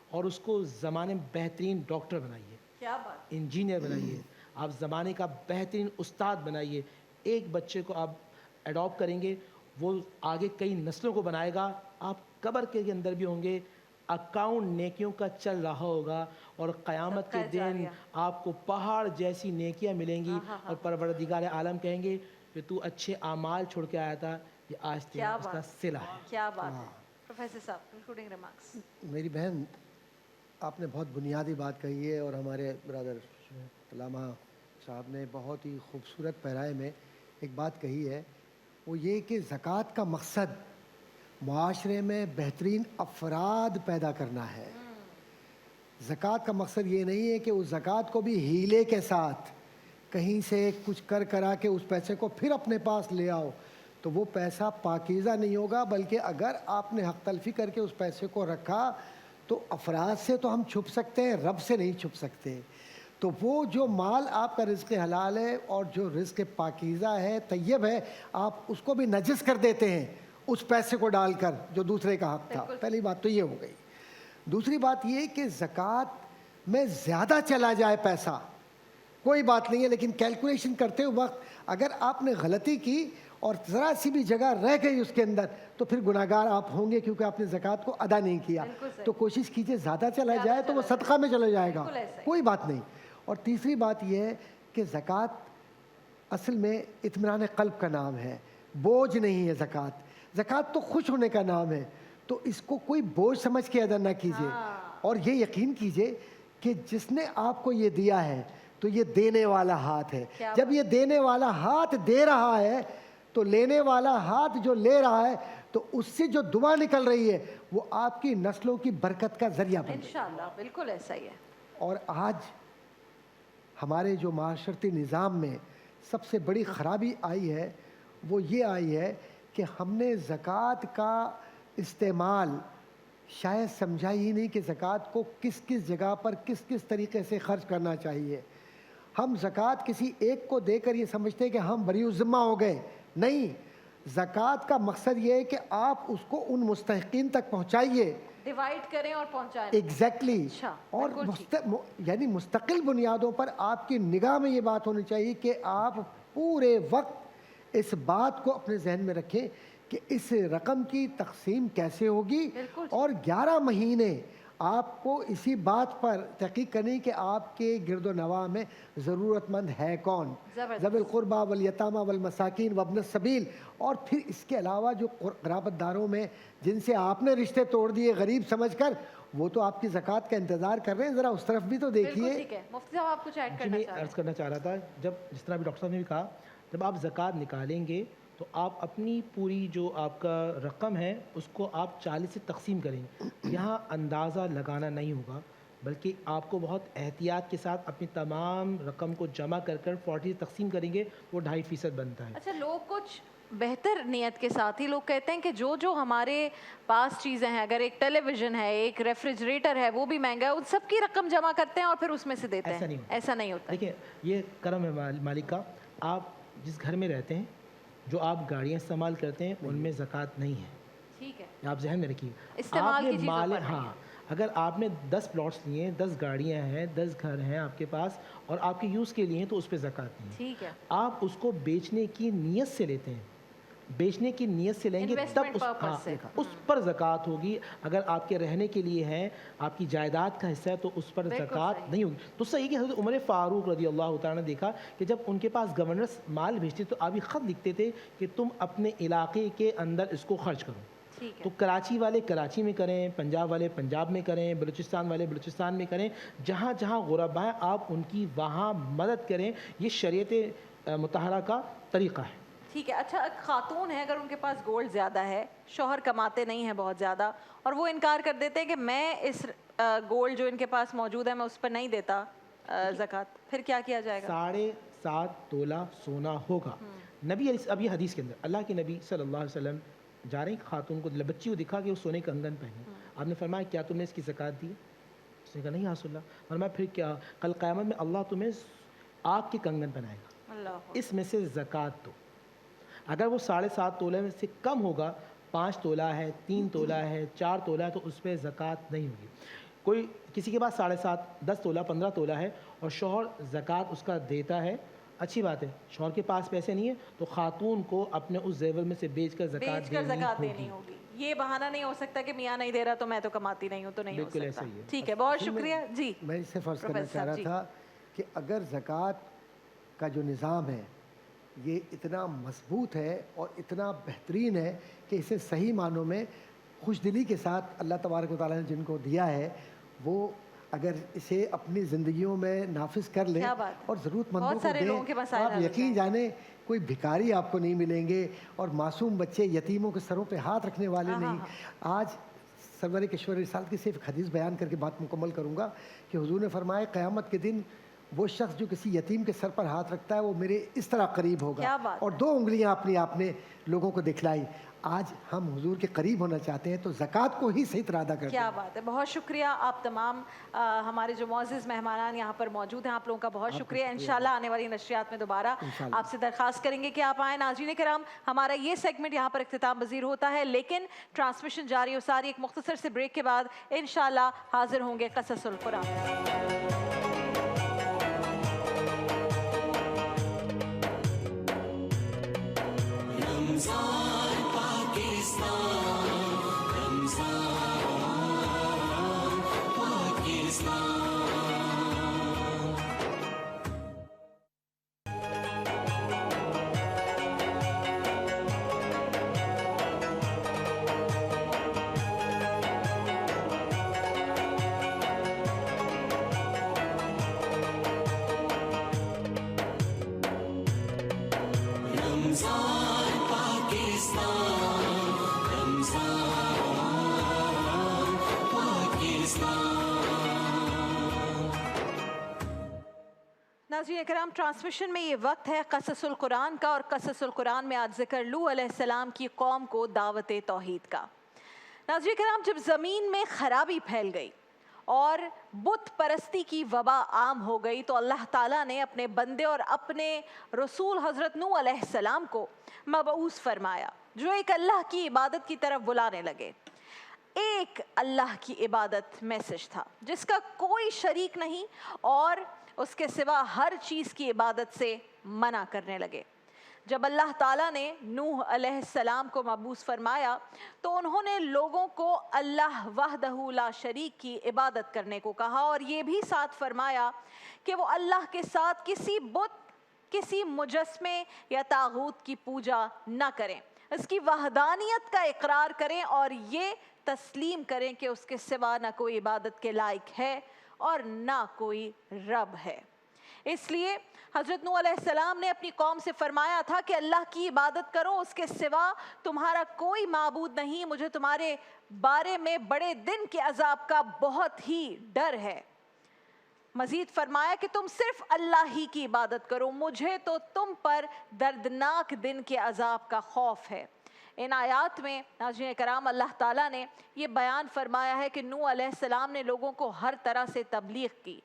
اور اس کو زمانے میں بہترین ڈاکٹر بنائیے, کیا بات, انجینئر بنائیے, آپ زمانے کا بہترین استاد بنائیے. ایک بچے کو آپ اڈاپٹ کریں گے, وہ آگے کئی نسلوں کو بنائے گا. آپ قبر کے اندر بھی ہوں گے, اکاؤنٹ نیکیوں کا چل رہا ہوگا, اور قیامت کے دن آپ کو پہاڑ جیسی نیکیاں ملیں گی, اور پروردگار عالم کہیں گے کہ تو اچھے اعمال چھوڑ کے آیا تھا, یہ آج تیرا اس کا صلہ ہے. کیا بات ہے. پروفیسر صاحب, کنکلوڈنگ ریمارکس. میری بہن, آپ نے بہت بنیادی بات کہی ہے, اور ہمارے برادر علامہ صاحب نے بہت ہی خوبصورت پیرائے میں ایک بات کہی ہے, وہ یہ کہ زکوٰۃ کا مقصد معاشرے میں بہترین افراد پیدا کرنا ہے۔ زکوٰۃ کا مقصد یہ نہیں ہے کہ اس زکوٰۃ کو بھی ہیلے کے ساتھ کہیں سے کچھ کرا کے اس پیسے کو پھر اپنے پاس لے آؤ، تو وہ پیسہ پاکیزہ نہیں ہوگا، بلکہ اگر آپ نے حق تلفی کر کے اس پیسے کو رکھا تو افراد سے تو ہم چھپ سکتے ہیں، رب سے نہیں چھپ سکتے۔ تو وہ جو مال آپ کا رزق حلال ہے اور جو رزق پاکیزہ ہے، طیب ہے، آپ اس کو بھی نجس کر دیتے ہیں اس پیسے کو ڈال کر جو دوسرے کا حق تھا۔ پہلی بات تو یہ ہو گئی۔ دوسری بات یہ کہ زکوٰۃ میں زیادہ چلا جائے پیسہ کوئی بات نہیں ہے، لیکن کیلکولیشن کرتے وقت اگر آپ نے غلطی کی اور ذرا سی بھی جگہ رہ گئی اس کے اندر تو پھر گناہگار آپ ہوں گے، کیونکہ آپ نے زکوٰۃ کو ادا نہیں کیا۔ تو کوشش کیجئے زیادہ چلا جائے تو وہ صدقہ میں چلا جائے گا، کوئی بات نہیں۔ اور تیسری بات یہ ہے کہ زکوٰۃ اصل میں اطمینان قلب کا نام ہے، بوجھ نہیں ہے زکوٰۃ۔ زکوٰۃ تو خوش ہونے کا نام ہے، تو اس کو کوئی بوجھ سمجھ کے ادا نہ کیجیے، اور یہ یقین کیجیے کہ جس نے آپ کو یہ دیا ہے تو یہ دینے والا ہاتھ ہے۔ جب یہ دینے والا ہاتھ دے رہا ہے تو لینے والا ہاتھ جو لے رہا ہے تو اس سے جو دعا نکل رہی ہے وہ آپ کی نسلوں کی برکت کا ذریعہ بن رہی ہے۔ انشاءاللہ بالکل ایسا ہی ہے۔ اور آج ہمارے جو معاشرتی نظام میں سب سے بڑی خرابی آئی ہے وہ یہ آئی ہے کہ ہم نے زکوٰۃ کا استعمال شاید سمجھا ہی نہیں کہ زکوٰۃ کو کس کس جگہ پر کس کس طریقے سے خرچ کرنا چاہیے۔ ہم زکوٰۃ کسی ایک کو دے کر یہ سمجھتے ہیں کہ ہم بری الذمہ ہو گئے، نہیں، زکوٰۃ کا مقصد یہ ہے کہ آپ اس کو ان مستحقین تک پہنچائیے، ڈیوائیڈ کریں اور پہنچائیں۔ ایگزیکٹلی، اچھا، اور یعنی مستقل بنیادوں پر آپ کی نگاہ میں یہ بات ہونی چاہیے کہ آپ پورے وقت اس بات کو اپنے ذہن میں رکھیں کہ اس رقم کی تقسیم کیسے ہوگی، اور 11 مہینے آپ کو اسی بات پر تحقیق کرنی کہ آپ کے گرد و نواح میں ضرورت مند ہے کون، ذوی القربیٰ والیتامیٰ والمساکین وابن السبیل، اور پھر اس کے علاوہ جو قرابت داروں میں جن سے آپ نے رشتے توڑ دیے غریب سمجھ کر، وہ تو آپ کی زکوٰۃ کا انتظار کر رہے ہیں، ذرا اس طرف بھی تو دیکھیے۔ ٹھیک ہے، مفتی صاحب آپ کچھ ایڈ کرنا میں چاہ رہے عرض کرنا چاہ رہا تھا، جب جس طرح بھی ڈاکٹر صاحب نے بھی کہا، جب آپ زکوٰۃ نکالیں گے تو آپ اپنی پوری جو آپ کا رقم ہے اس کو آپ 40 سے تقسیم کریں گے۔ یہاں اندازہ لگانا نہیں ہوگا، بلکہ آپ کو بہت احتیاط کے ساتھ اپنی تمام رقم کو جمع کر 40 تقسیم کریں گے، وہ 2.5% بنتا ہے۔ اچھا، لوگ کچھ بہتر نیت کے ساتھ ہی لوگ کہتے ہیں کہ جو ہمارے پاس چیزیں ہیں، اگر ایک ٹیلی ویژن ہے، ایک ریفریجریٹر ہے، وہ بھی مہنگا ہے، ان سب کی رقم جمع کرتے ہیں اور پھر اس میں سے دیتے ہیں۔ ایسا نہیں ہوتا۔ دیکھیں، یہ کرم ہے مالک کا۔ آپ جس گھر میں رہتے ہیں، جو آپ گاڑیاں استعمال کرتے ہیں، ان میں زکوٰۃ نہیں ہے، ٹھیک ہے، آپ ذہن میں رکھیے۔ استعمال کی چیزوں پر ہاں، اگر آپ نے 10 پلاٹس لیے ہیں، 10 گاڑیاں ہیں، 10 گھر ہیں آپ کے پاس اور آپ کے یوز کے لیے ہیں، تو اس پہ زکوٰۃ نہیں ہے۔ ٹھیک ہے، آپ اس کو بیچنے کی نیت سے لیتے ہیں، بیچنے کی نیت سے لیں گے تب اس پر زکوٰۃ ہوگی۔ اگر آپ کے رہنے کے لیے ہے، آپ کی جائیداد کا حصہ ہے، تو اس پر زکوٰۃ نہیں ہوگی۔ تو صحیح کہ حضرت عمر فاروق رضی اللہ تعالیٰ نے دیکھا کہ جب ان کے پاس گورنرز مال بھیجتے تو آپ یہ خط لکھتے تھے کہ تم اپنے علاقے کے اندر اس کو خرچ کرو۔ تو کراچی والے کراچی میں کریں، پنجاب والے پنجاب میں کریں، بلوچستان والے بلوچستان میں کریں، جہاں جہاں غربا ہیں آپ ان کی وہاں مدد کریں۔ یہ شریعت مطہرہ کا طریقہ ہے۔ ٹھیک ہے۔ اچھا، ایک خاتون ہے، اگر ان کے پاس گولڈ زیادہ ہے، شوہر کماتے نہیں ہیں بہت زیادہ، اور وہ انکار کر دیتے ہیں کہ میں اس گولڈ جو ان کے پاس موجود ہے میں اس پر نہیں دیتا زکوٰۃ، پھر کیا کیا جائے گا؟ 7.5 تولہ سونا ہوگا۔ نبی ابھی حدیث کے اندر اللہ کے نبی صلی اللہ علیہ وسلم جا رہے ہیں خاتون کو، بچی کو دکھا کہ وہ سونے کا کنگن پہنے، آپ نے فرمایا کیا تم نے اس کی زکوٰۃ دی؟ اس نے کہا نہیں یا رسول اللہ۔ فرمایا پھر کیا؟ کل قیامت میں اللہ تمہیں آگ کے کنگن پہنائے گا، اس میں سے زکوٰۃ دو۔ اگر وہ 7.5 تولے میں سے کم ہوگا، 5 تولہ ہے، 3 تولہ ہے، 4 تولہ ہے، تو اس پہ زکوٰۃ نہیں ہوگی۔ کوئی کسی کے پاس 7.5 10 تولہ 15 تولہ ہے اور شوہر زکوٰۃ اس کا دیتا ہے، اچھی بات ہے۔ شوہر کے پاس پیسے نہیں ہیں تو خاتون کو اپنے اس زیور میں سے بیچ کر زکوٰۃ دینی ہوگی۔ یہ بہانہ نہیں ہو سکتا کہ میاں نہیں دے رہا تو میں تو کماتی نہیں ہوں، تو نہیں ہو سکتا۔ ایسا ہی ہے۔ ٹھیک ہے، بہت شکریہ۔ جی، میں اس سے فرض کرنا چاہ رہا تھا کہ اگر زکوٰۃ کا جو نظام ہے یہ اتنا مضبوط ہے اور اتنا بہترین ہے کہ اسے صحیح معنوں میں خوش دلی کے ساتھ اللہ تبارک و تعالیٰ نے جن کو دیا ہے وہ اگر اسے اپنی زندگیوں میں نافذ کر لیں کیا بات ہے. اور ضرورت مندوں بہت کو سارے لوگوں کے دیں، مسائل آپ حل ہو یقین جائیں. جانیں کوئی بھکاری آپ کو نہیں ملیں گے اور معصوم بچے یتیموں کے سروں پہ ہاتھ رکھنے والے نہیں. آج سرور کشور رسالت کی صرف حدیث بیان کر کے بات مکمل کروں گا کہ حضور نے فرمایا قیامت کے دن وہ شخص جو کسی یتیم کے سر پر ہاتھ رکھتا ہے وہ میرے اس طرح قریب ہوگا. کیا بات اور 2 انگلیاں اپنی آپ نے لوگوں کو دکھلائی. آج ہم حضور کے قریب ہونا چاہتے ہیں تو زکوٰۃ کو ہی صحیح طرح ادا کرتے کیا ہیں. بات ہے. بہت شکریہ آپ تمام ہمارے جو معزز مہمانان یہاں پر موجود ہیں، آپ لوگوں کا بہت شکریہ. انشاءاللہ آنے والی نشریات میں دوبارہ آپ سے درخواست کریں گے کہ آپ آئیں. ناظرین کرام، ہمارا یہ سیگمنٹ یہاں پر اختتام پذیر ہوتا ہے، لیکن ٹرانسمیشن جاری و ساری. ایک مختصر سے بریک کے بعد انشاءاللہ حاضر ہوں گے قصص القرآن. ناظرین کرام، ٹرانسمیشن میں یہ وقت ہے قصص القرآن کا، اور قصص القرآن میں آج ذکر لوط علیہ السلام کی قوم کو دعوت توحید کا. ناظرین کرام، جب زمین میں خرابی پھیل گئی اور بت پرستی کی وبا عام ہو گئی تو اللہ تعالیٰ نے اپنے بندے اور اپنے رسول حضرت نوح علیہ السلام کو مبعوث فرمایا، جو ایک اللہ کی عبادت کی طرف بلانے لگے. ایک اللہ کی عبادت میسج تھا جس کا کوئی شریک نہیں، اور اس کے سوا ہر چیز کی عبادت سے منع کرنے لگے. جب اللہ تعالیٰ نے نوح علیہ السلام کو مبعوث فرمایا تو انہوں نے لوگوں کو اللہ وحدہ لا شریک کی عبادت کرنے کو کہا، اور یہ بھی ساتھ فرمایا کہ وہ اللہ کے ساتھ کسی بت، کسی مجسمے یا طاغوت کی پوجا نہ کریں، اس کی وحدانیت کا اقرار کریں اور یہ تسلیم کریں کہ اس کے سوا نہ کوئی عبادت کے لائق ہے اور نہ کوئی رب ہے. اس لیے حضرت نوح علیہ السلام نے اپنی قوم سے فرمایا تھا کہ اللہ کی عبادت کرو، اس کے سوا تمہارا کوئی معبود نہیں، مجھے تمہارے بارے میں بڑے دن کے عذاب کا بہت ہی ڈر ہے. مزید فرمایا کہ تم صرف اللہ ہی کی عبادت کرو، مجھے تو تم پر دردناک دن کے عذاب کا خوف ہے. ان آیات میں ناظرین کرام اللہ تعالیٰ نے یہ بیان فرمایا ہے کہ نوح علیہ السلام نے لوگوں کو ہر طرح سے تبلیغ کی،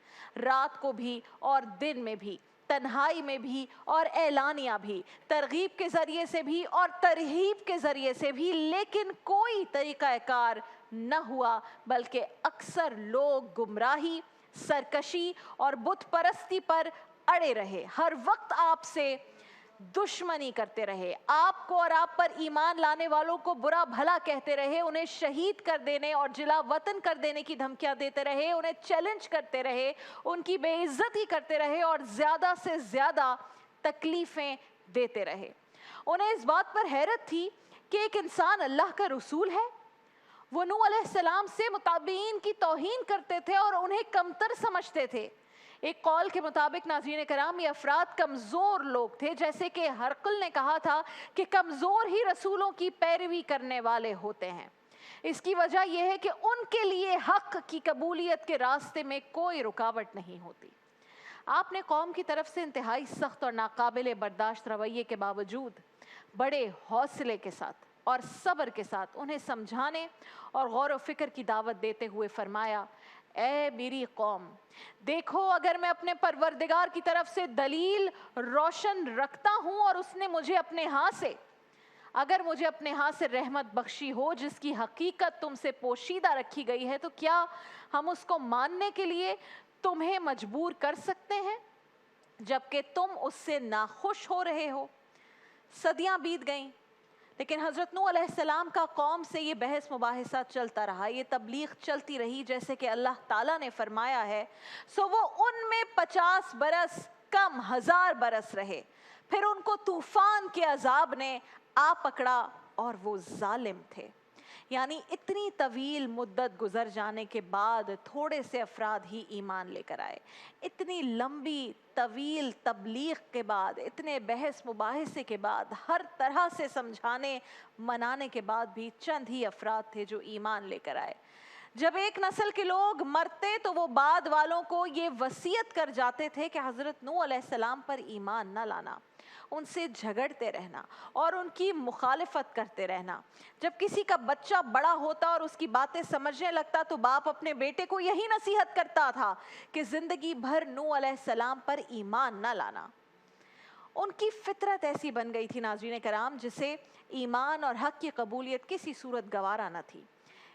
رات کو بھی اور دن میں بھی، تنہائی میں بھی اور اعلانیہ بھی، ترغیب کے ذریعے سے بھی اور ترہیب کے ذریعے سے بھی، لیکن کوئی طریقہ کار نہ ہوا، بلکہ اکثر لوگ گمراہی، سرکشی اور بت پرستی پر اڑے رہے، ہر وقت آپ سے دشمنی کرتے رہے، آپ کو اور آپ پر ایمان لانے والوں کو برا بھلا کہتے رہے، انہیں شہید کر دینے اور جلا وطن کر دینے کی دھمکیاں دیتے رہے، انہیں چیلنج کرتے رہے، ان کی بے عزتی کرتے رہے اور زیادہ سے زیادہ تکلیفیں دیتے رہے. انہیں اس بات پر حیرت تھی کہ ایک انسان اللہ کا رسول ہے. وہ نوح علیہ السلام سے متابعین کی توہین کرتے تھے اور انہیں کمتر سمجھتے تھے. ایک قول کے مطابق ناظرین کرام یہ افراد کمزور لوگ تھے، جیسے کہ ہرقل نے کہا تھا کہ کمزور ہی رسولوں کی پیروی کرنے والے ہوتے ہیں. اس کی وجہ یہ ہے کہ ان کے لیے حق کی قبولیت کے راستے میں کوئی رکاوٹ نہیں ہوتی. آپ نے قوم کی طرف سے انتہائی سخت اور ناقابل برداشت رویے کے باوجود بڑے حوصلے کے ساتھ اور صبر کے ساتھ انہیں سمجھانے اور غور و فکر کی دعوت دیتے ہوئے فرمایا، اے میری قوم، دیکھو اگر میں اپنے پروردگار کی طرف سے دلیل روشن رکھتا ہوں اور اس نے مجھے اپنے ہاتھ سے رحمت بخشی ہو جس کی حقیقت تم سے پوشیدہ رکھی گئی ہے، تو کیا ہم اس کو ماننے کے لیے تمہیں مجبور کر سکتے ہیں جبکہ تم اس سے ناخوش ہو رہے ہو؟ صدیاں بیت گئیں، لیکن حضرت نوح علیہ السلام کا قوم سے یہ بحث مباحثہ چلتا رہا، یہ تبلیغ چلتی رہی، جیسے کہ اللہ تعالیٰ نے فرمایا ہے، سو وہ ان میں 50 برس کم 1000 برس رہے، پھر ان کو طوفان کے عذاب نے آ پکڑا اور وہ ظالم تھے. یعنی اتنی طویل مدت گزر جانے کے بعد تھوڑے سے افراد ہی ایمان لے کر آئے. اتنی لمبی طویل تبلیغ کے بعد، اتنے بحث مباحثے کے بعد، ہر طرح سے سمجھانے منانے کے بعد بھی چند ہی افراد تھے جو ایمان لے کر آئے. جب ایک نسل کے لوگ مرتے تو وہ بعد والوں کو یہ وصیت کر جاتے تھے کہ حضرت نوح علیہ السلام پر ایمان نہ لانا، ان سے جھگڑتے رہنا اور ان کی مخالفت کرتے رہنا. جب کسی کا بچہ بڑا ہوتا اور اس کی باتیں سمجھنے لگتا تو باپ اپنے بیٹے کو یہی نصیحت کرتا تھا کہ زندگی بھر نوح علیہ السلام پر ایمان نہ لانا. ان کی فطرت ایسی بن گئی تھی ناظرین کرام جسے ایمان اور حق کی قبولیت کسی صورت گوارا نہ تھی.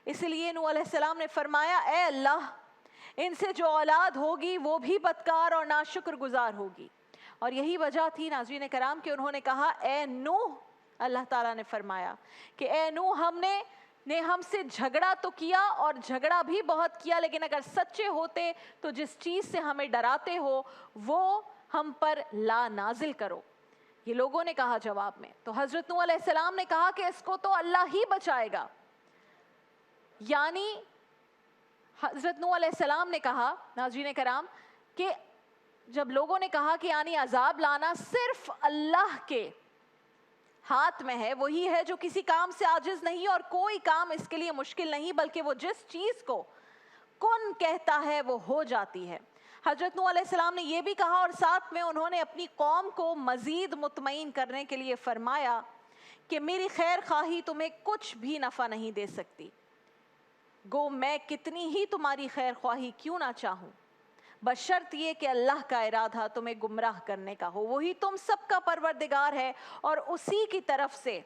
اس لیے نوح علیہ السلام نے فرمایا اے اللہ ان سے جو اولاد ہوگی وہ بھی بدکار اور ناشکر گزار ہوگی. اور یہی وجہ تھی ناظرین کرام کہ انہوں نے کہا اے نوح، اللہ تعالیٰ نے فرمایا کہ اے نوح ہم سے جھگڑا تو کیا اور جھگڑا بھی بہت کیا، لیکن اگر سچے ہوتے تو جس چیز سے ہمیں ڈراتے ہو وہ ہم پر لا نازل کرو. یہ لوگوں نے کہا جواب میں. تو حضرت نوح علیہ السلام نے کہا کہ اس کو تو اللہ ہی بچائے گا. یعنی حضرت نوح علیہ السلام نے کہا ناظرین کرام کہ جب لوگوں نے کہا کہ یعنی عذاب لانا صرف اللہ کے ہاتھ میں ہے، وہی ہے جو کسی کام سے عاجز نہیں اور کوئی کام اس کے لیے مشکل نہیں، بلکہ وہ جس چیز کو کن کہتا ہے وہ ہو جاتی ہے. حضرت نوح علیہ السلام نے یہ بھی کہا اور ساتھ میں انہوں نے اپنی قوم کو مزید مطمئن کرنے کے لیے فرمایا کہ میری خیر خواہی تمہیں کچھ بھی نفع نہیں دے سکتی، گو میں کتنی ہی تمہاری خیر خواہی کیوں نہ چاہوں، بشرط یہ کہ اللہ کا ارادہ تمہیں گمراہ کرنے کا ہو. وہی تم سب کا پروردگار ہے اور اسی کی طرف سے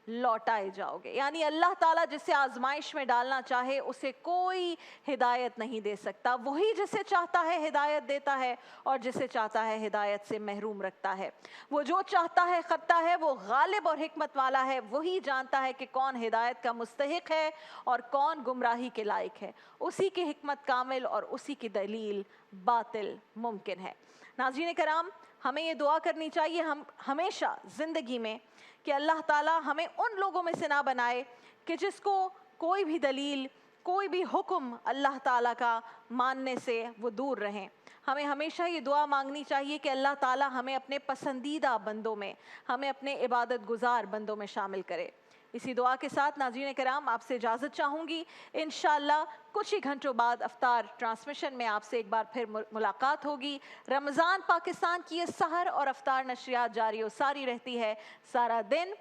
لوٹائے جاؤ گے. یعنی اللہ تعالیٰ جسے آزمائش میں ڈالنا چاہے اسے کوئی ہدایت نہیں دے سکتا. وہی جسے چاہتا ہے ہدایت دیتا ہے اور جسے چاہتا ہے ہدایت سے محروم رکھتا ہے. وہ جو چاہتا ہے کرتا ہے. وہ غالب اور حکمت والا ہے. وہی جانتا ہے کہ کون ہدایت کا مستحق ہے اور کون گمراہی کے لائق ہے. اسی کی حکمت کامل اور اسی کی دلیل باطل ممکن ہے. ناظرین کرام، ہمیں یہ دعا کرنی چاہیے ہم ہمیشہ زندگی میں کہ اللہ تعالیٰ ہمیں ان لوگوں میں سے نہ بنائے کہ جس کو کوئی بھی دلیل، کوئی بھی حکم اللہ تعالیٰ کا ماننے سے وہ دور رہیں. ہمیں ہمیشہ یہ دعا مانگنی چاہیے کہ اللہ تعالیٰ ہمیں اپنے پسندیدہ بندوں میں، ہمیں اپنے عبادت گزار بندوں میں شامل کرے. اسی دعا کے ساتھ ناظرین کرام آپ سے اجازت چاہوں گی. انشاءاللہ کچھ ہی گھنٹوں بعد افطار ٹرانسمیشن میں آپ سے ایک بار پھر ملاقات ہوگی. رمضان پاکستان کی یہ سحر اور افطار نشریات جاری و ساری رہتی ہے سارا دن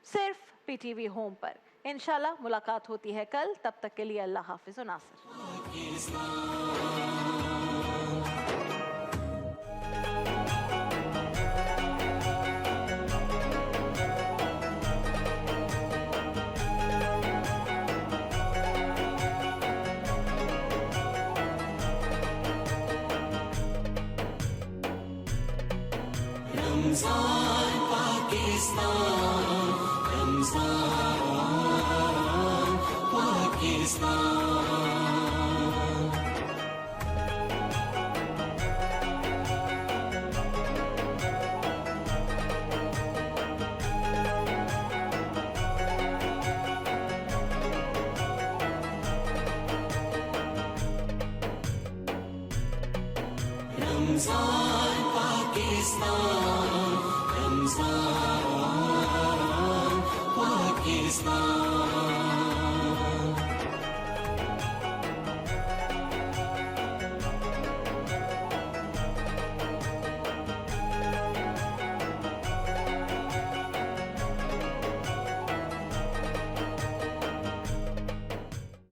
صرف پی ٹی وی ہوم پر. انشاءاللہ ملاقات ہوتی ہے کل. تب تک کے لیے اللہ حافظ و ناصر. رمضان پاکستان، رمضان پاکستان. رمضان پاکستان، رمضان پاکستان.